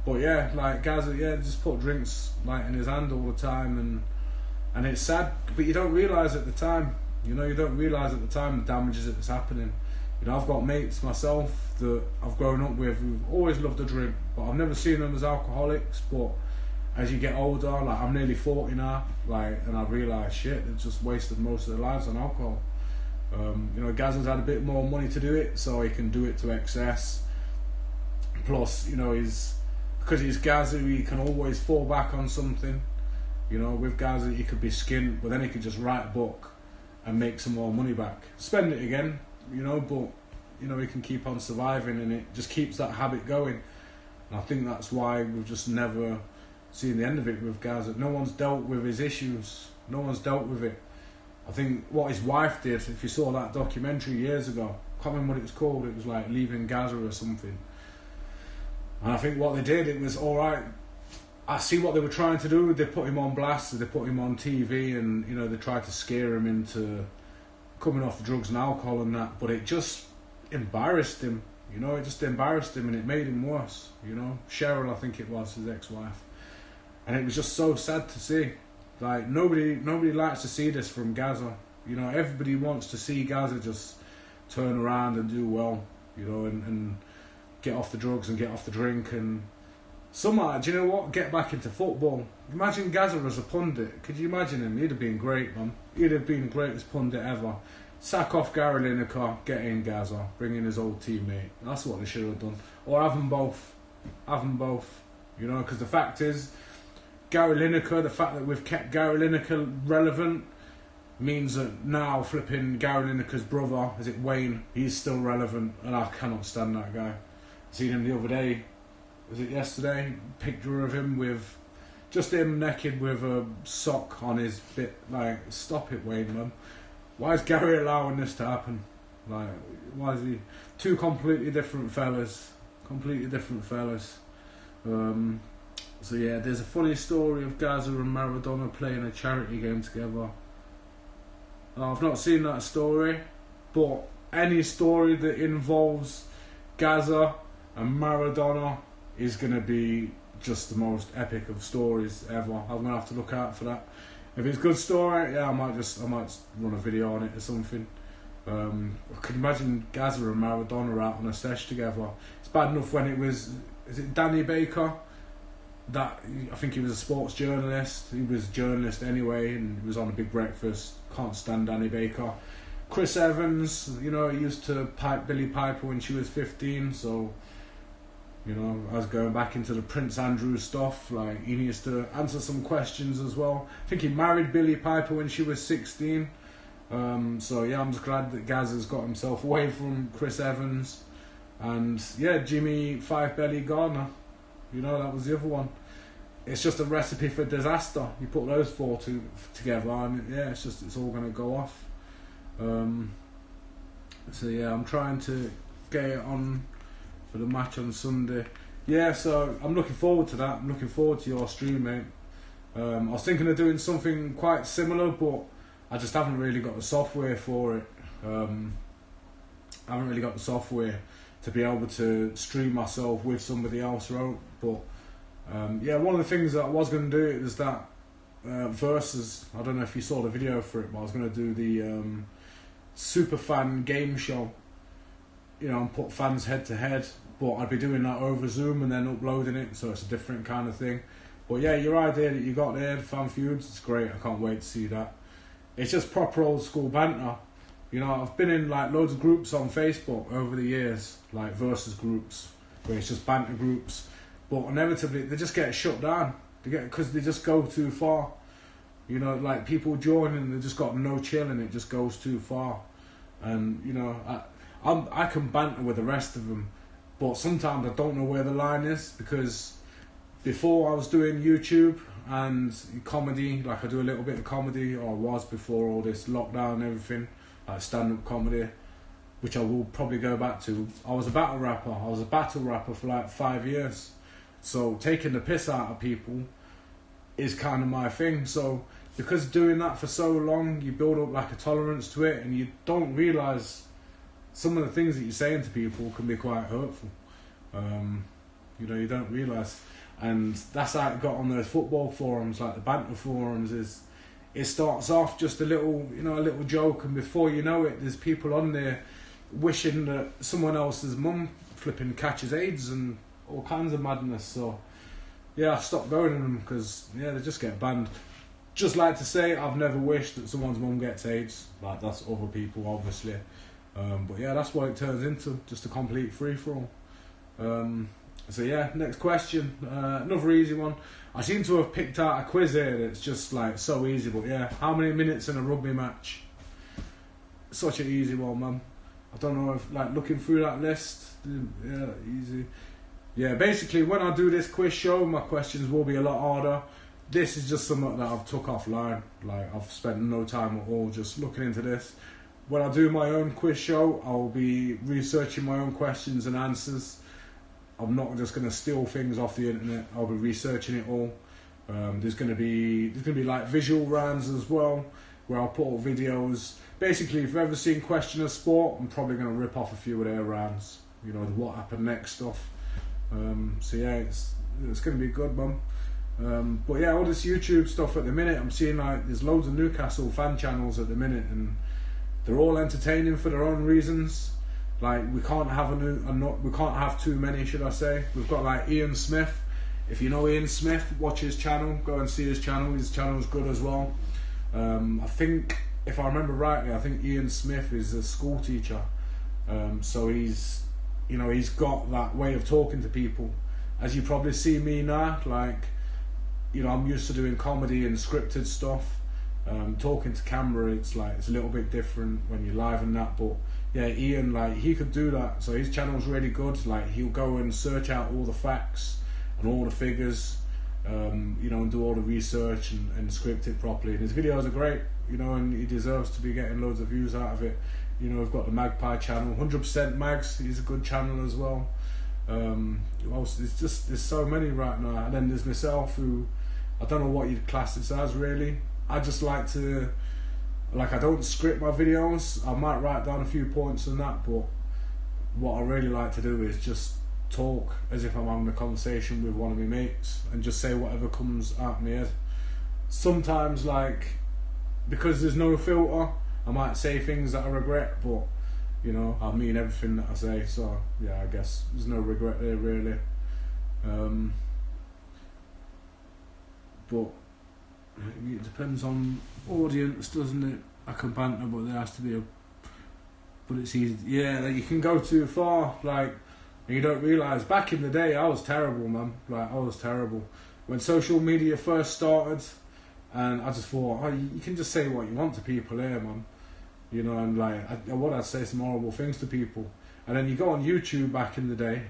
But yeah, like Gaza, yeah, just put drinks like in his hand all the time, and it's sad, but you don't realise at the time, you don't realise at the time the damages that's happening. I've got mates myself that I've grown up with who've always loved to drink, but I've never seen them as alcoholics. But as you get older, like I'm nearly 40 now, and I've realised shit, they've just wasted most of their lives on alcohol. Gaza's had a bit more money to do it, so he can do it to excess. Plus, because he's Gaza, he can always fall back on something. With Gaza, he could be skint, but then he could just write a book and make some more money back. Spend it again, but, he can keep on surviving, and it just keeps that habit going. And I think that's why we've just never seen the end of it with Gaza. No one's dealt with his issues. No one's dealt with it. I think what his wife did, if you saw that documentary years ago, I can't remember what it was called, it was like Leaving Gaza or something. And I think what they did, it was alright, I see what they were trying to do, they put him on blast, they put him on TV, and they tried to scare him into coming off drugs and alcohol and that, but it just embarrassed him, it just embarrassed him, and it made him worse, Cheryl, I think it was, his ex-wife. And it was just so sad to see. Like, nobody likes to see this from Gaza. Everybody wants to see Gaza just turn around and do well, and get off the drugs and get off the drink, and somehow, do you know what? Get back into football. Imagine Gaza as a pundit. Could you imagine him? He'd have been great, man. He'd have been the greatest pundit ever. Sack off Gary Lineker, get in Gaza, bring in his old teammate. That's what they should have done. Or have them both. Have them both. Because the fact is, Gary Lineker, the fact that we've kept Gary Lineker relevant means that now flipping Gary Lineker's brother, is it Wayne, he's still relevant, and I cannot stand that guy. Seen him the other day, was it yesterday? Picture of him with just him naked with a sock on his bit. Like, stop it, Wayne, man. Why is Gary allowing this to happen? Like, why is he? Two completely different fellas. Completely different fellas. So yeah, there's a funny story of Gaza and Maradona playing a charity game together. I've not seen that story, but any story that involves Gaza and Maradona is going to be just the most epic of stories ever. I'm going to have to look out for that. If it's a good story, yeah, I might run a video on it or something. I could imagine Gaza and Maradona out on a sesh together. It's bad enough when it was, is it Danny Baker? That, I think he was a sports journalist. He was a journalist anyway, and he was on A Big Breakfast. Can't stand Danny Baker. Chris Evans, he used to pipe Billy Piper when she was 15, so I was going back into the Prince Andrew stuff. Like, he needs to answer some questions as well. I think he married Billy Piper when she was 16. So yeah, I'm just glad that Gaza's got himself away from Chris Evans. And yeah, Jimmy Five Belly Garner. That was the other one. It's just a recipe for disaster. You put those four together, and yeah, it's all going to go off. So yeah, I'm trying to get it on for the match on Sunday. Yeah, so I'm looking forward to that. I'm looking forward to your stream, mate. I was thinking of doing something quite similar, but I just haven't really got the software for it. I haven't really got the software to be able to stream myself with somebody else, right? But yeah, one of the things that I was going to do is that versus, I don't know if you saw the video for it, but I was going to do the super fan game show, and put fans head to head, but I'd be doing that over Zoom and then uploading it, so it's a different kind of thing. But yeah, your idea that you got there, the fan feuds, it's great. I can't wait to see that. It's just proper old school banter. I've been in like loads of groups on Facebook over the years, like versus groups, where it's just banter groups, but inevitably they just get shut down. Because they just go too far. Like people join and they just got no chill, and it just goes too far. And I can banter with the rest of them, but sometimes I don't know where the line is, because before I was doing YouTube and comedy, like I do a little bit of comedy, or I was before all this lockdown and everything, like stand-up comedy, which I will probably go back to. I was a battle rapper. I was a battle rapper for like 5 years. So taking the piss out of people is kind of my thing. So because doing that for so long, you build up like a tolerance to it, and you don't realise some of the things that you're saying to people can be quite hurtful. You know, you don't realise. And that's how it got on those football forums, like the banter forums, is it starts off just a little, you know, a little joke, and before you know it, there's people on there wishing that someone else's mum flipping catches AIDS and all kinds of madness. So yeah, I stopped going to them because yeah, they just get banned. Just like to say, I've never wished that someone's mum gets AIDS. Like, that's other people, obviously. But yeah, that's what it turns into, just a complete free-for-all. So yeah, next question. Another easy one. I seem to have picked out a quiz here that's just like so easy, but yeah, how many minutes in a rugby match? Such an easy one, man. I don't know if, like, looking through that list, yeah, easy. Yeah, basically, when I do this quiz show, my questions will be a lot harder. This is just something that I've took offline. Like, I've spent no time at all just looking into this. When I do my own quiz show, I'll be researching my own questions and answers. I'm not just going to steal things off the internet. I'll be researching it all. There's going to be like visual rounds as well, where I'll put up videos. Basically, if you've ever seen Question of Sport, I'm probably going to rip off a few of their rounds. You know, the what happened next stuff. So yeah, it's going to be good, mum. But yeah, all this YouTube stuff at the minute, I'm seeing like there's loads of Newcastle fan channels at the minute, and they're all entertaining for their own reasons. Like, we can't have too many, should I say. We've got like Ian Smith. If you know Ian Smith, watch his channel. Go and see his channel. His channel's good as well. I think, if I remember rightly, I think Ian Smith is a school teacher. So he's got that way of talking to people. As you probably see me now, like, you know, I'm used to doing comedy and scripted stuff. Talking to camera, it's a little bit different when you're live and that, but yeah, Ian, like, he could do that. So his channel's really good. Like, he'll go and search out all the facts and all the figures, you know, and do all the research and script it properly. And his videos are great, you know, and he deserves to be getting loads of views out of it. You know, we've got the Magpie channel, 100% Mags, he's a good channel as well. There's so many right now. And then there's myself, who, I don't know what you'd class this as really. I just like to, like, I don't script my videos. I might write down a few points and that, but what I really like to do is just talk as if I'm having a conversation with one of my mates and just say whatever comes out my head. Sometimes, like, because there's no filter, I might say things that I regret, but, you know, I mean everything that I say, so yeah, I guess there's no regret there really. But it depends on audience, doesn't it? I can banter, but there has to be but it's easy. Yeah, like, you can go too far, like, and you don't realise. Back in the day, I was terrible, man. Like, I was terrible. When social media first started, and I just thought, oh, you can just say what you want to people here, man. You know, and like, I'd say some horrible things to people. And then you go on YouTube back in the day,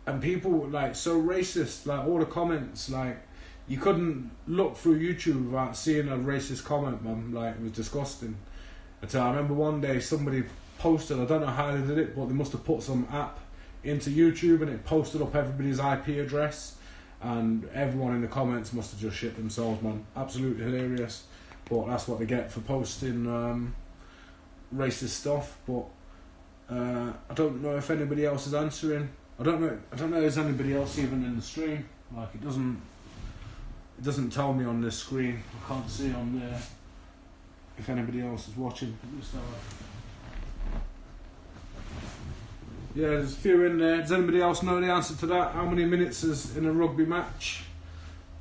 and people, like, so racist, like, all the comments, like, you couldn't look through YouTube without seeing a racist comment, man. Like, it was disgusting. Until I remember one day somebody posted, I don't know how they did it, but they must have put some app into YouTube and it posted up everybody's IP address, and everyone in the comments must have just shit themselves, man. Absolutely hilarious. But that's what they get for posting racist stuff. But I don't know if anybody else is answering. I don't know if there's anybody else even in the stream. Like, it doesn't tell me on this screen. I can't see on there if anybody else is watching. Yeah, there's a few in there. Does anybody else know the answer to that? How many minutes is in a rugby match?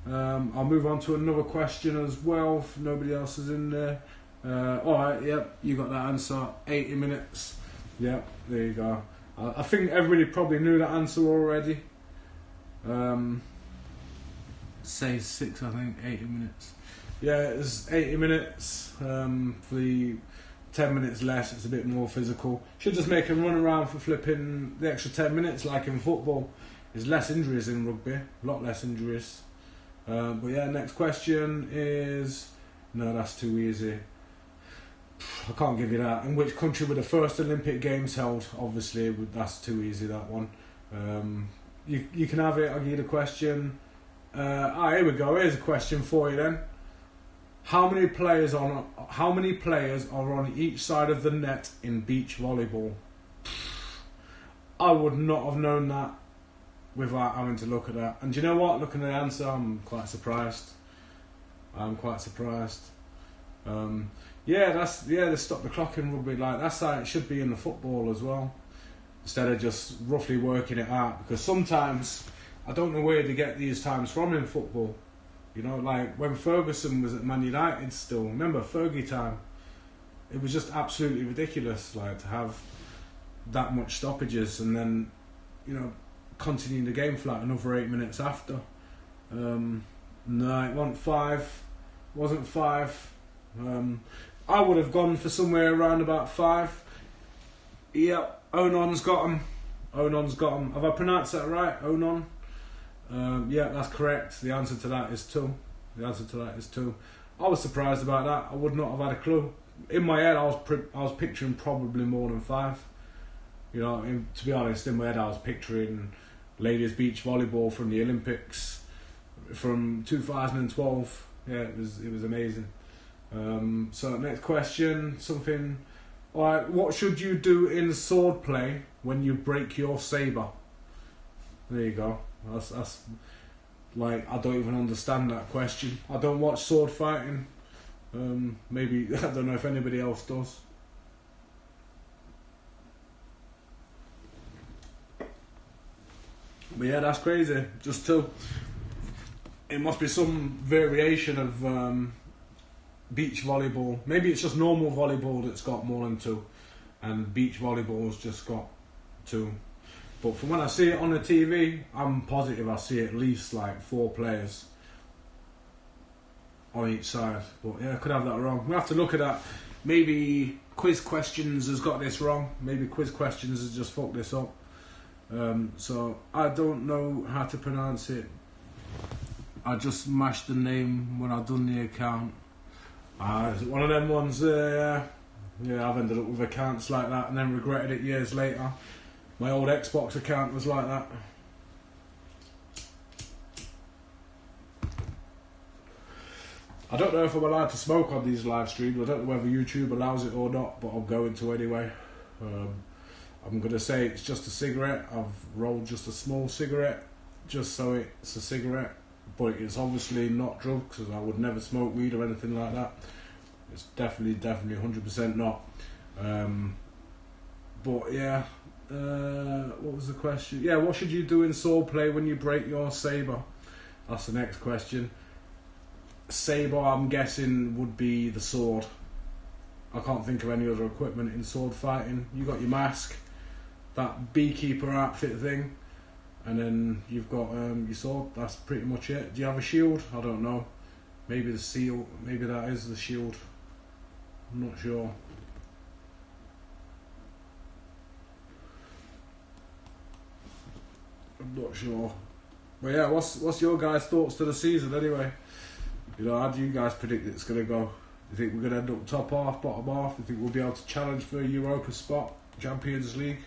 I'll move on to another question as well if nobody else is in there. Alright, yep, you got that answer. 80 minutes. Yep, there you go. I think everybody probably knew that answer already. Say 6, I think, 80 minutes. Yeah, it's 80 minutes. For the 10 minutes less, it's a bit more physical. Should just make him run around for flipping the extra 10 minutes like in football. There's less injuries in rugby, a lot less injuries. But yeah, next question is... No, that's too easy. I can't give you that. In which country were the first Olympic Games held? Obviously, that's too easy, that one. You can have it, I'll give you the question. Here we go, here's a question for you then. How many players are on each side of the net in beach volleyball? I would not have known that without having to look at that. And do you know what? Looking at the answer, I'm quite surprised. They stop the clock in rugby. Like, that's how it should be in the football as well. Instead of just roughly working it out. Because sometimes, I don't know where they get these times from in football. You know, like when Ferguson was at Man United still, remember Fergie time? It was just absolutely ridiculous, like, to have that much stoppages and then, you know, continuing the game for like another 8 minutes after. No, it wasn't 5. Wasn't 5. I would have gone for somewhere around about 5. Yep, Onon's got him. Have I pronounced that right? Onon? Yeah, that's correct. The answer to that is 2. I was surprised about that. I would not have had a clue. In my head, I was picturing probably more than 5. You know, to be honest, in my head, I was picturing ladies beach volleyball from the Olympics from 2012. Yeah, it was amazing. So next question, something. All right, what should you do in sword play when you break your sabre? There you go. That's like, I don't even understand that question. I don't watch sword fighting. Maybe, I don't know if anybody else does. But yeah, that's crazy. Just 2. It must be some variation of beach volleyball. Maybe it's just normal volleyball that's got more than 2, and beach volleyball's just got 2. But from when I see it on the TV, I'm positive I see at least like 4 players on each side. But yeah, I could have that wrong. We have to look at that. Maybe Quiz Questions has got this wrong. Maybe Quiz Questions has just fucked this up. So I don't know how to pronounce it. I just mashed the name when I done the account. It's one of them ones. Yeah, I've ended up with accounts like that and then regretted it years later. My old Xbox account was like that. I don't know if I'm allowed to smoke on these live streams. I don't know whether YouTube allows it or not, but I'm going to anyway. I'm going to say it's just a cigarette. I've rolled just a small cigarette, just so it's a cigarette. But it's obviously not drugs, because I would never smoke weed or anything like that. It's definitely 100% not. But yeah, what was the question? Yeah, what should you do in sword play when you break your sabre? That's the next question. Sabre, I'm guessing, would be the sword. I can't think of any other equipment in sword fighting. You got your mask, that beekeeper outfit thing, and then you've got your sword. That's pretty much it. Do you have a shield? I don't know. Maybe the seal. Maybe that is the shield. I'm not sure. I'm not sure. But yeah, what's your guys' thoughts to the season anyway? You know, how do you guys predict it's going to go? Do you think we're going to end up top half, bottom half? Do you think we'll be able to challenge for a Europa spot, Champions League?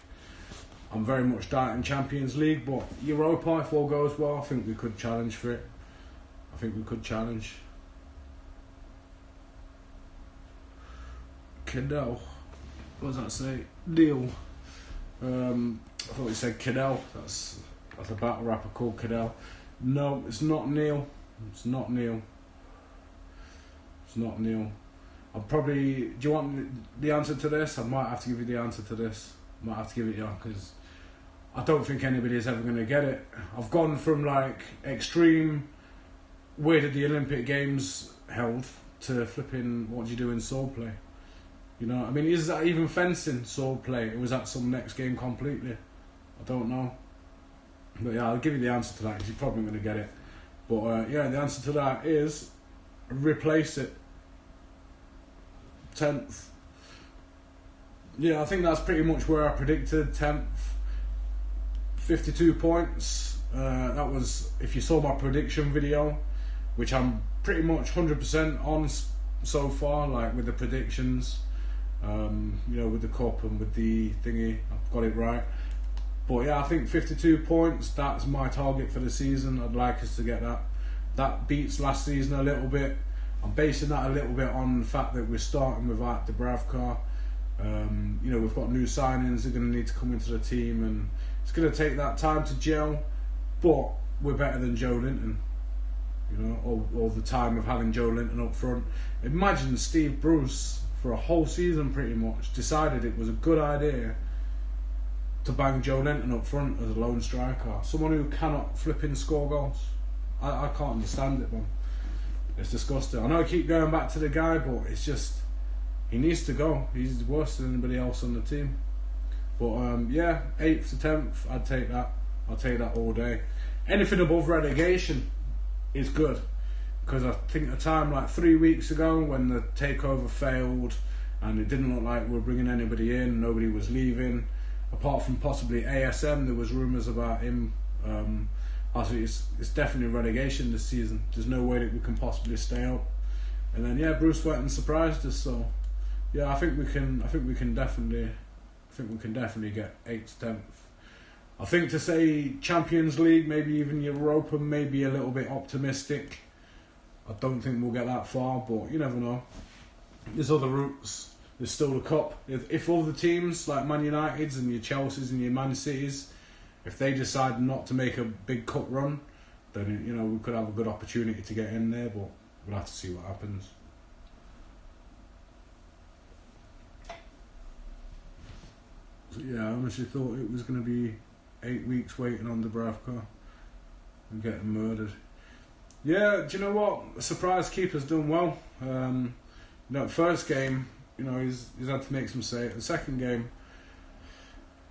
I'm very much doubting Champions League, but Europa, if all goes well, I think we could challenge for it. I think we could challenge. Cadell. What does that say? Neil. I thought he said Cadell. That's a battle rapper called Cadell. No, it's not Neil. It's not Neil. It's not Neil. I'll probably... Do you want the answer to this? I might have to give you the answer to this. I might have to give it you, because I don't think anybody's ever going to get it. I've gone from like extreme, where did the Olympic Games held, to flipping what do you do in sword play? You know, I mean, is that even fencing sword play, or was that some next game completely? I don't know. But yeah, I'll give you the answer to that, because you're probably going to get it. But yeah, the answer to that is replace it. 10th. Yeah, I think that's pretty much where I predicted. 10th, 52 points. That was, if you saw my prediction video, which I'm pretty much 100% on so far, like with the predictions, you know, with the cup and with the thingy, I've got it right. But yeah, I think 52 points, that's my target for the season. I'd like us to get that. That beats last season a little bit. I'm basing that a little bit on the fact that we're starting without Dubravka. You know, we've got new signings that are going to need to come into the team, and it's going to take that time to gel. But we're better than Joe Linton, you know, or the time of having Joe Linton up front. Imagine Steve Bruce for a whole season pretty much decided it was a good idea to bang Joe Linton up front as a lone striker, someone who cannot flipping score goals. I can't understand it, man. It's disgusting. I know I keep going back to the guy, but it's just, he needs to go. He's worse than anybody else on the team. But yeah, 8th to 10th, I'd take that. I'll take that all day. Anything above relegation is good, because I think a time like 3 weeks ago when the takeover failed and it didn't look like we were bringing anybody in, nobody was leaving, apart from possibly ASM, there was rumours about him. I think it's definitely relegation this season. There's no way that we can possibly stay up. And then yeah, Bruce went and surprised us. So yeah, I think we can definitely get 8th to 10th. I think to say Champions League, maybe even Europa, maybe a little bit optimistic. I don't think we'll get that far, but you never know. There's other routes. There's still the cup. If other teams like Man United's and your Chelsea's and your Man City's, if they decide not to make a big cup run, then you know we could have a good opportunity to get in there, but we'll have to see what happens. So yeah, I honestly thought it was going to be 8 weeks waiting on Dubravka and getting murdered. Yeah, do you know what? The surprise keeper's done well. You know, the first game, you know, he's had to make some saves. The second game,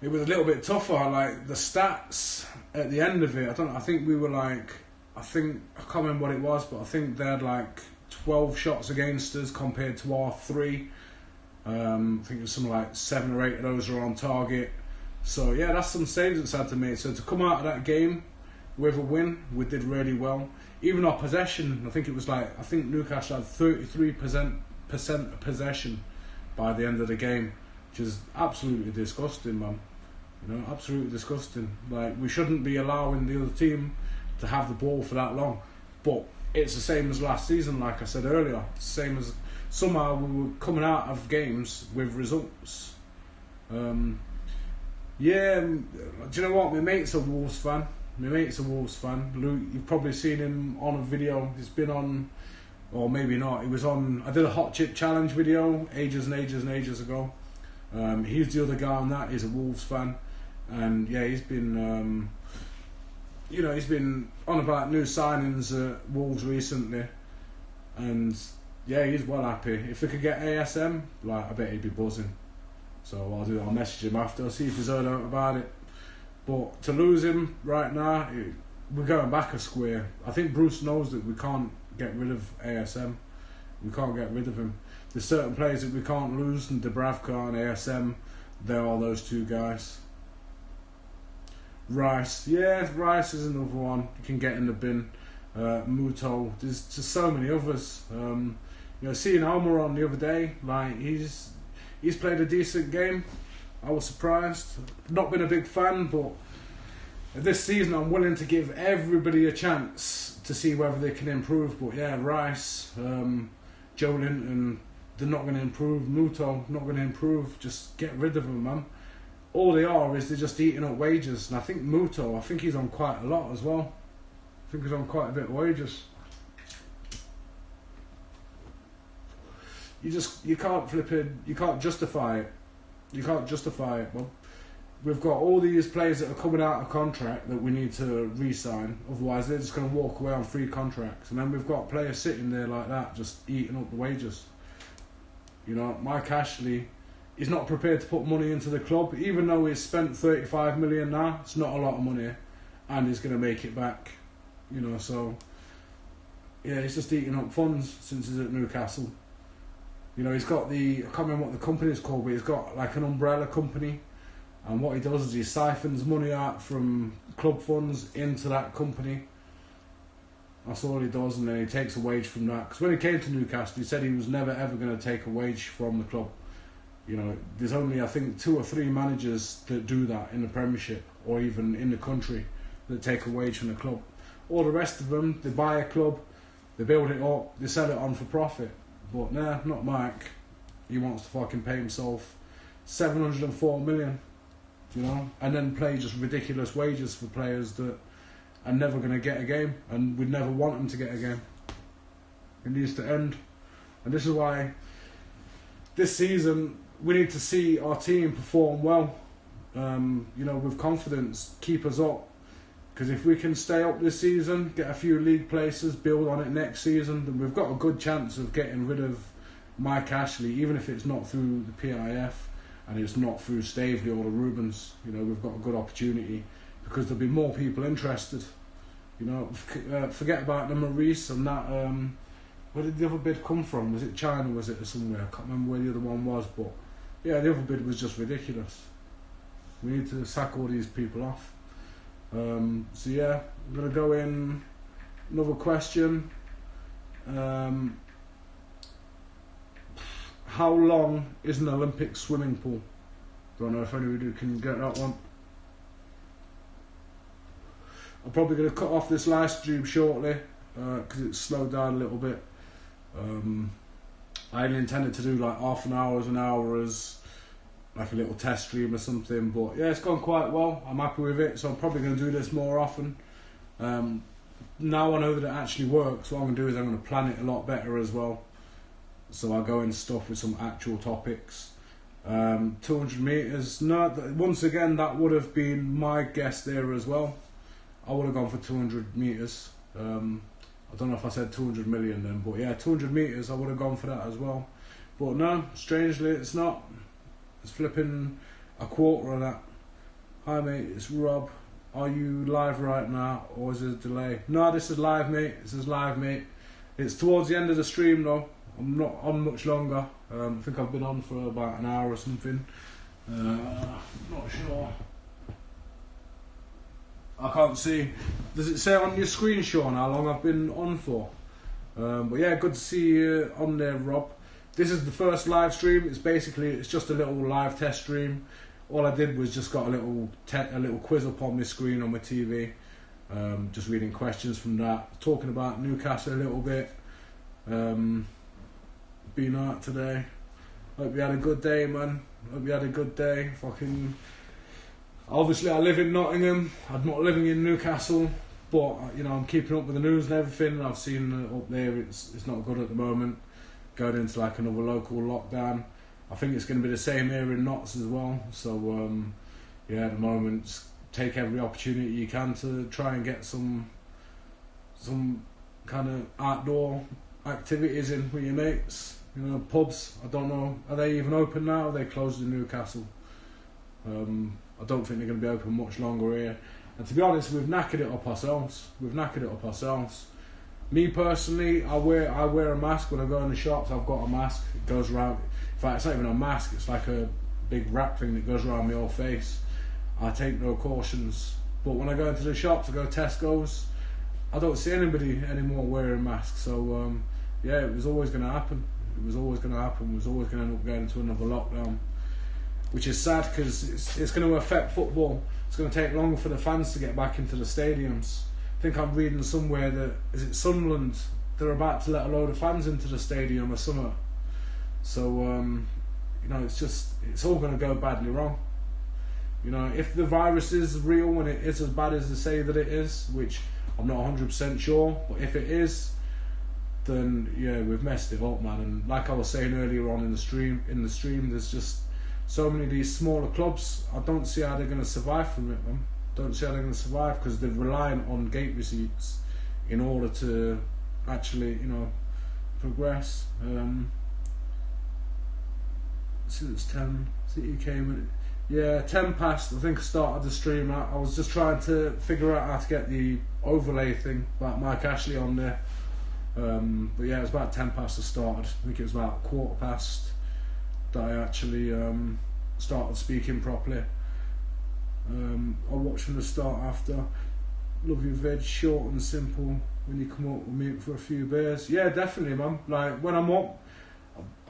it was a little bit tougher. Like the stats at the end of it, I think we were like, I can't remember what it was, but I think they had like 12 shots against us compared to our 3. I think it was something like 7 or 8 of those were on target. So yeah, that's some saves that's had to make. So to come out of that game with a win, we did really well. Even our possession, I think Newcastle had 33% of possession by the end of the game, which is absolutely disgusting, man. You know, absolutely disgusting. Like, we shouldn't be allowing the other team to have the ball for that long. But it's the same as last season, like I said earlier. It's the same as somehow we were coming out of games with results. Yeah, do you know what? My mate's a Wolves fan. Luke, you've probably seen him on a video. He's been on, or maybe not. He was on. I did a hot chip challenge video ages ago. He's the other guy on that. He's a Wolves fan, and yeah, he's been, he's been on about new signings at Wolves recently, and yeah, he's well happy. If we could get ASM, like, I bet he'd be buzzing. So I'll message him after, see if he's heard about it. But to lose him right now, we're going back a square. I think Bruce knows that we can't get rid of ASM. We can't get rid of him. There's certain players that we can't lose, and Dubravka and ASM, they're all those two guys. Rice, yeah, Rice is another one you can get in the bin. Muto, there's just so many others. Seeing Almiron the other day, like he's played a decent game. I was surprised. Not been a big fan, but this season I'm willing to give everybody a chance to see whether they can improve. But yeah, Rice, Joe Linton, they're not going to improve. Muto, not going to improve. Just get rid of them, man. All they are is they're just eating up wages. And I think Muto, he's on quite a lot as well. I think he's on quite a bit of wages. You can't justify it. You can't justify it. Well, we've got all these players that are coming out of contract that we need to re-sign. Otherwise, they're just going to walk away on free contracts. And then we've got players sitting there like that, just eating up the wages. You know, Mike Ashley is not prepared to put money into the club, even though he's spent 35 million now. It's not a lot of money, and he's going to make it back. You know, so yeah, he's just eating up funds since he's at Newcastle. You know, he's got I can't remember what the company is called, but he's got like an umbrella company. And what he does is he siphons money out from club funds into that company. That's all he does, and then he takes a wage from that. Because when he came to Newcastle, he said he was never ever going to take a wage from the club. You know, there's only, I think, 2 or 3 managers that do that in the Premiership, or even in the country, that take a wage from the club. All the rest of them, they buy a club, They build it up, they sell it on for profit. But nah, not Mike. He wants to fucking pay himself 704 million, you know, and then play just ridiculous wages for players that are never going to get a game, and we'd never want them to get a game. It needs to end. And this is why this season we need to see our team perform well, you know, with confidence, keep us up. Because if we can stay up this season, get a few league places, build on it next season, then we've got a good chance of getting rid of Mike Ashley, even if it's not through the PIF and it's not through Staveley or the Rubens. You know, we've got a good opportunity because there'll be more people interested. You know, forget about the Maurice and that. Where did the other bid come from? Was it China? Was it somewhere? I can't remember where the other one was, but yeah, the other bid was just ridiculous. We need to sack all these people off. So yeah, I'm gonna go in another question. How long is an Olympic swimming pool? Don't know if anybody can get that one. I'm probably going to cut off this live stream shortly because it's slowed down a little bit. I only intended to do like half an hour as like a little test stream or something, but yeah, it's gone quite well. I'm happy with it, so I'm probably going to do this more often. Now I know that it actually works, what I'm going to do is I'm going to plan it a lot better as well. So I'll go in stuff with some actual topics. 200 metres, no, once again that would have been my guess there as well. I would have gone for 200 metres. I don't know if I said 200 million then, but yeah, 200 metres I would have gone for that as well. But no, strangely it's not. It's flipping a quarter of that. Hi mate, it's Rob. Are you live right now or is there a delay? No, this is live mate, this is live mate. It's towards the end of the stream though. I'm not on much longer. I think I've been on for about an hour or something. Not sure. I can't see. Does it say on your screen, Sean, how long I've been on for? But yeah, good to see you on there, Rob. This is the first live stream. It's just a little live test stream. All I did was just got a little quiz up on my screen on my TV. Just reading questions from that. Talking about Newcastle a little bit. Been out today. Hope you had a good day, man. Hope you had a good day. Fucking. Obviously, I live in Nottingham. I'm not living in Newcastle, but you know I'm keeping up with the news and everything. I've seen up there it's not good at the moment. Going into like another local lockdown. I think it's going to be the same here in Notts as well. So yeah, at the moment, take every opportunity you can to try and get some kind of outdoor activities in with your mates. You know, pubs, I don't know, are they even open now? Are they closed in Newcastle? I don't think they're going to be open much longer here. And to be honest, we've knackered it up ourselves. Me personally, I wear a mask when I go in the shops. I've got a mask. It goes around. In fact, it's not even a mask. It's like a big wrap thing that goes around my whole face. I take no cautions. But when I go into the shops, I go to Tesco's, I don't see anybody anymore wearing masks. So yeah, it was always going to happen. We was always going to end up going into another lockdown, which is sad because it's going to affect football. It's going to take longer for the fans to get back into the stadiums. I think I'm reading somewhere that, is it Sunderland, they're about to let a load of fans into the stadium or something. So you know, it's all going to go badly wrong. You know, if the virus is real and it is as bad as they say that it is, which I'm not 100% sure, but if it is, then yeah, we've messed it up, man. And like I was saying earlier on in the stream, there's just so many of these smaller clubs. I don't see how they're going to survive from it, man. Don't see how they're going to survive because they're relying on gate receipts in order to actually, you know, progress. See, it's 10. City came. Yeah, 10 past. I think I started the stream. I was just trying to figure out how to get the overlay thing about Mike Ashley on there. But yeah, it was about 10 past I started. I think it was about 15:15 that I actually started speaking properly. I'll watch from the start after. Love your vid, short and simple. When you come up with me for a few beers. Yeah, definitely, man. Like, when I'm up,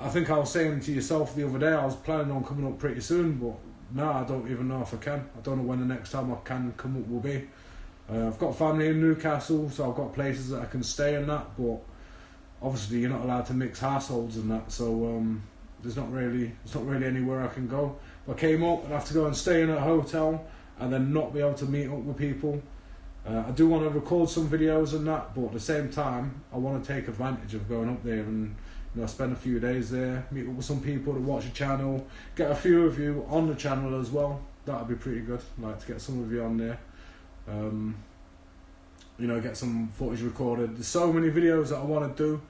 I think I was saying to yourself the other day, I was planning on coming up pretty soon, but no, I don't even know if I can. I don't know when the next time I can come up will be. I've got family in Newcastle, so I've got places that I can stay and that, but obviously you're not allowed to mix households and that, so it's not really anywhere I can go. If I came up, I'd have to go and stay in a hotel and then not be able to meet up with people. I do want to record some videos and that, but at the same time, I want to take advantage of going up there and, you know, spend a few days there, meet up with some people to watch the channel, get a few of you on the channel as well. That'd be pretty good. I'd like to get some of you on there. You know, get some footage recorded. There's so many videos that I want to do,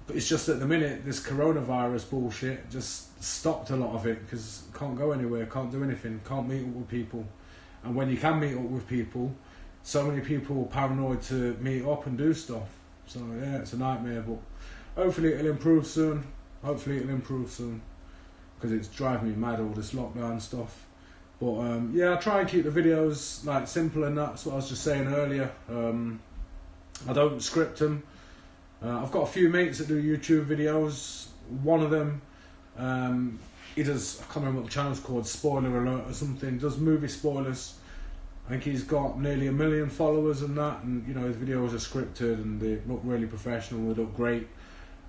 but it's just at the minute this coronavirus bullshit just stopped a lot of it, because can't go anywhere, can't do anything, can't meet up with people. And when you can meet up with people, so many people are paranoid to meet up and do stuff. So yeah, it's a nightmare, but hopefully it'll improve soon. Because it's driving me mad, all this lockdown stuff. But yeah, I try and keep the videos like simple, and that's what I was just saying earlier. I don't script them. I've got a few mates that do YouTube videos. One of them, he does, I can't remember what the channel's called, Spoiler Alert or something, does movie spoilers. I think he's got nearly 1 million followers and that, and you know, his videos are scripted and they look really professional, they look great.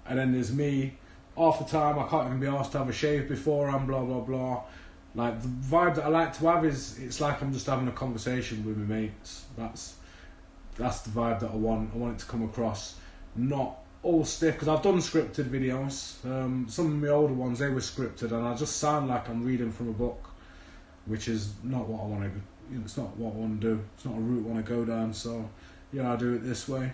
And then there's me, half the time I can't even be asked to have a shave before and blah blah blah. Like, the vibe that I like to have is, it's like I'm just having a conversation with my mates. That's the vibe that I want. I want it to come across not all stiff, because I've done scripted videos. Some of my older ones, they were scripted, and I just sound like I'm reading from a book, which is not what I want to do. You know, it's not what I want to do. It's not a route I want to go down. So yeah, I do it this way.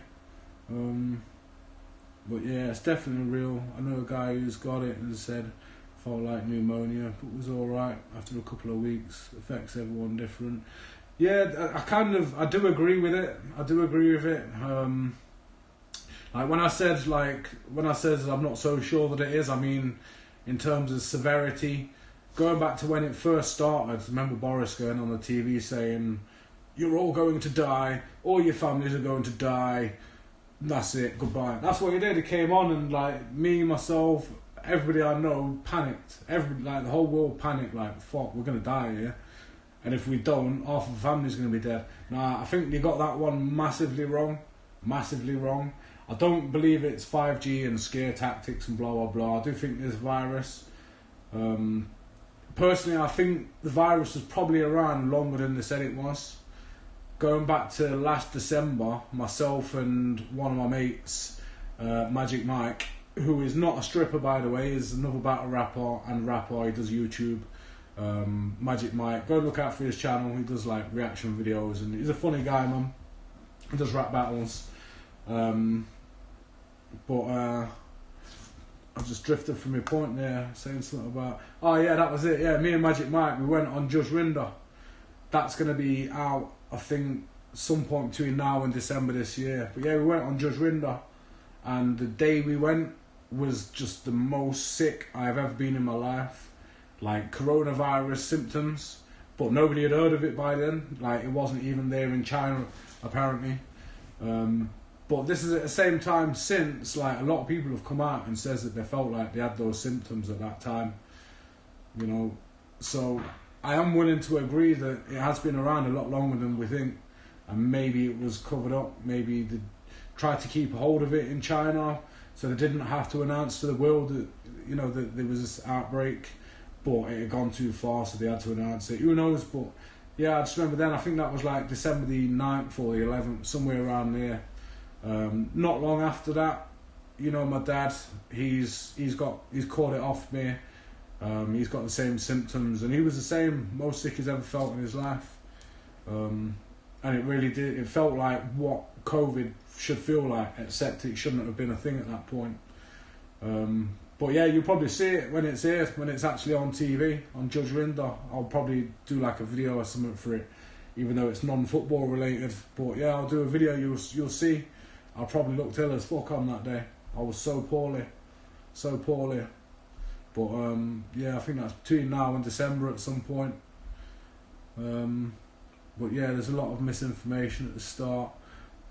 But yeah, it's definitely real. I know a guy who's got it and said felt like pneumonia, but it was alright after a couple of weeks. It affects everyone different. Yeah, I do agree with it. Like when I said I'm not so sure that it is, I mean in terms of severity. Going back to when it first started, I remember Boris going on the TV saying, "You're all going to die, all your families are going to die, that's it, goodbye." That's what he did. He came on and like me, myself, everybody I know panicked. The whole world panicked, like, fuck, we're going to die here. And if we don't, half of the family's going to be dead. Now, I think they got that one massively wrong. I don't believe it's 5G and scare tactics and blah, blah, blah. I do think there's a virus. Personally, I think the virus was probably around longer than they said it was. Going back to last December, myself and one of my mates, Magic Mike, who is not a stripper, by the way, is another battle rapper, he does YouTube. Magic Mike, go look out for his channel. He does like reaction videos, and he's a funny guy, man. He does rap battles. I just drifted from your point there, saying something about, oh yeah, that was it. Yeah, me and Magic Mike, we went on Judge Rinder. That's gonna be out, I think, some point between now and December this year. But yeah, we went on Judge Rinder, and the day we went was just the most sick I've ever been in my life. Like coronavirus symptoms, but nobody had heard of it by then. Like, it wasn't even there in China, apparently. But this is at the same time since, like, a lot of people have come out and says that they felt like they had those symptoms at that time. You know, so I am willing to agree that it has been around a lot longer than we think, and maybe it was covered up. Maybe they tried to keep a hold of it in China, so they didn't have to announce to the world that, you know, that there was this outbreak. But it had gone too far, so they had to announce it. Who knows? But yeah, I just remember then, I think that was like December the 9th or the 11th, somewhere around there. Not long after that, you know, my dad, he's caught it off me. He's got the same symptoms, and he was the same, most sick he's ever felt in his life. And it really did, it felt like what COVID should feel like, except it shouldn't have been a thing at that point. But yeah, you'll probably see it when it's here, when it's actually on TV, on Judge Rinder. I'll probably do like a video or something for it, even though it's non-football related. But yeah, I'll do a video, you'll see. I probably looked ill as fuck on that day. I was so poorly. But yeah, I think that's between now and December at some point. But yeah, there's a lot of misinformation at the start.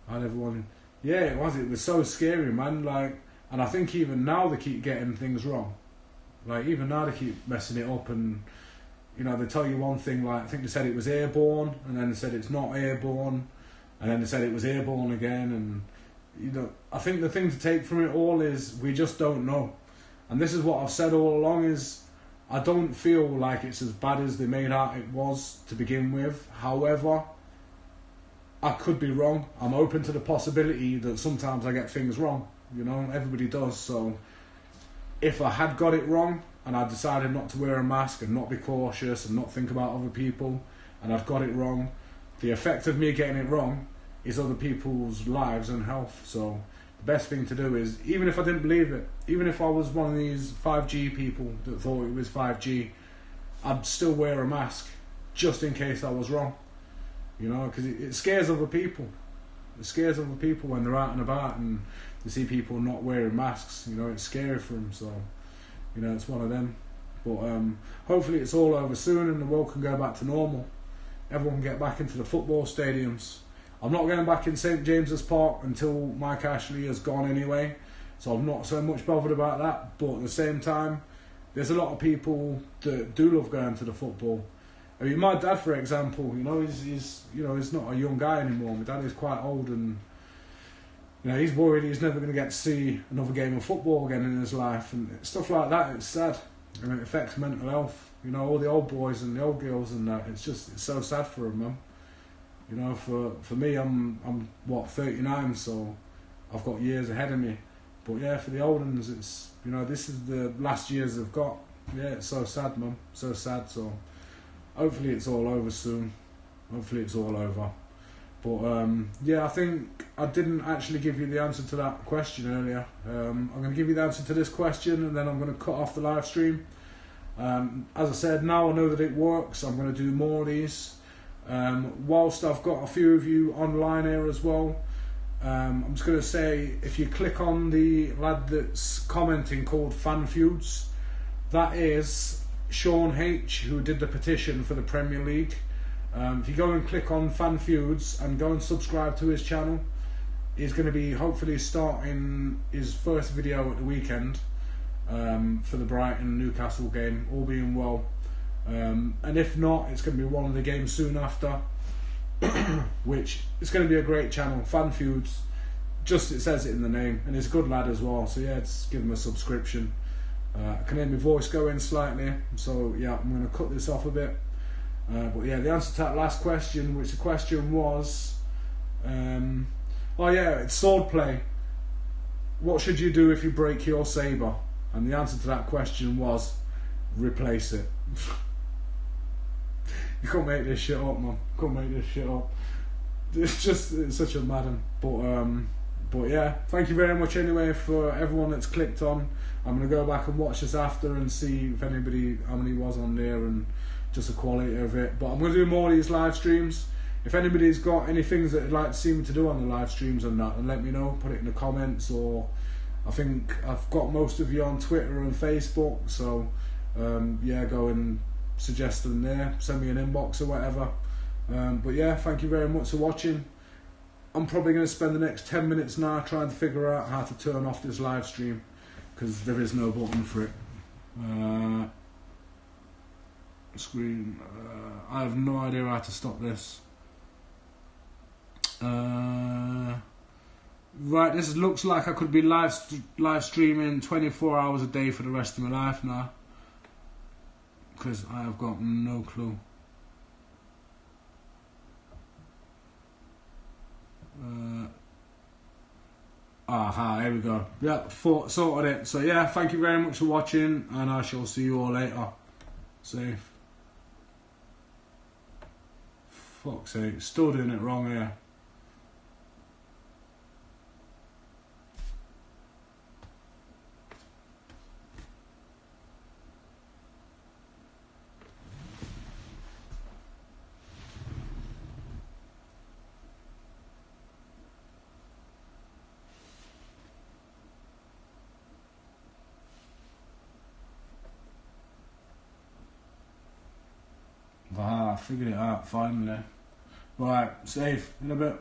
And everyone, yeah, it was so scary, man. Like, and I think even now they keep getting things wrong. Like, even now they keep messing it up, and you know, they tell you one thing, like, I think they said it was airborne, and then they said it's not airborne, and then they said it was airborne again, and you know, I think the thing to take from it all is we just don't know. And this is what I've said all along, is I don't feel like it's as bad as they made out it was to begin with. However, I could be wrong. I'm open to the possibility that sometimes I get things wrong. You know, everybody does. So if I had got it wrong and I decided not to wear a mask and not be cautious and not think about other people, and I've got it wrong, the effect of me getting it wrong is other people's lives and health. So the best thing to do is, even if I didn't believe it, even if I was one of these 5G people that thought it was 5G, I'd still wear a mask just in case I was wrong. You know, because it scares other people. It scares other people when they're out and about and they see people not wearing masks. You know, it's scary for them. So, you know, it's one of them. But hopefully it's all over soon and the world can go back to normal. Everyone can get back into the football stadiums. I'm not going back in St James's Park until Mike Ashley has gone anyway. So I'm not so much bothered about that. But at the same time, there's a lot of people that do love going to the football. I mean, my dad, for example, you know, he's not a young guy anymore. My dad is quite old, and you know, he's worried he's never going to get to see another game of football again in his life, and stuff like that. It's sad, and it affects mental health. You know, all the old boys and the old girls and that. It's so sad for them, man. You know, for me, I'm 39, so I've got years ahead of me. But yeah, for the old ones, it's, you know, this is the last years they've got. Yeah, it's so sad, man. So sad. So hopefully it's all over soon. Hopefully it's all over. But yeah, I think I didn't actually give you the answer to that question earlier. I'm going to give you the answer to this question, and then I'm going to cut off the live stream. As I said, now I know that it works, I'm going to do more of these. Whilst I've got a few of you online here as well, I'm just going to say, if you click on the lad that's commenting called Fan Feuds, that is Sean H, who did the petition for the Premier League. If you go and click on Fan Feuds and go and subscribe to his channel, he's going to be hopefully starting his first video at the weekend for the Brighton Newcastle game, all being well. And if not, it's going to be one of the games soon after, which is going to be a great channel, Fan Feuds. Just, it says it in the name, and he's a good lad as well. So yeah, just give him a subscription. I can hear my voice going slightly, so yeah, I'm going to cut this off a bit. But yeah, the answer to that last question, which the question was, oh yeah, it's swordplay. What should you do if you break your sabre? And the answer to that question was, replace it. You can't make this shit up, man. You can't make this shit up. It's such a madam. But yeah, thank you very much anyway for everyone that's clicked on. I'm going to go back and watch this after and see if how many was on there and just the quality of it. But I'm going to do more of these live streams. If anybody's got any things that they'd like to see me to do on the live streams and that, then let me know. Put it in the comments, or I think I've got most of you on Twitter and Facebook, so yeah, go and suggest them there. Send me an inbox or whatever. But yeah, thank you very much for watching. I'm probably going to spend the next 10 minutes now trying to figure out how to turn off this live stream, because there is no button for it. Screen. I have no idea how to stop this. Right, this looks like I could be live streaming 24 hours a day for the rest of my life now, because I have got no clue. Aha, here we go. Yeah, sorted it. So yeah, thank you very much for watching, and I shall see you all later. Safe. Fuck's sake, still doing it wrong here. I figured it out finally. Right, safe in a bit.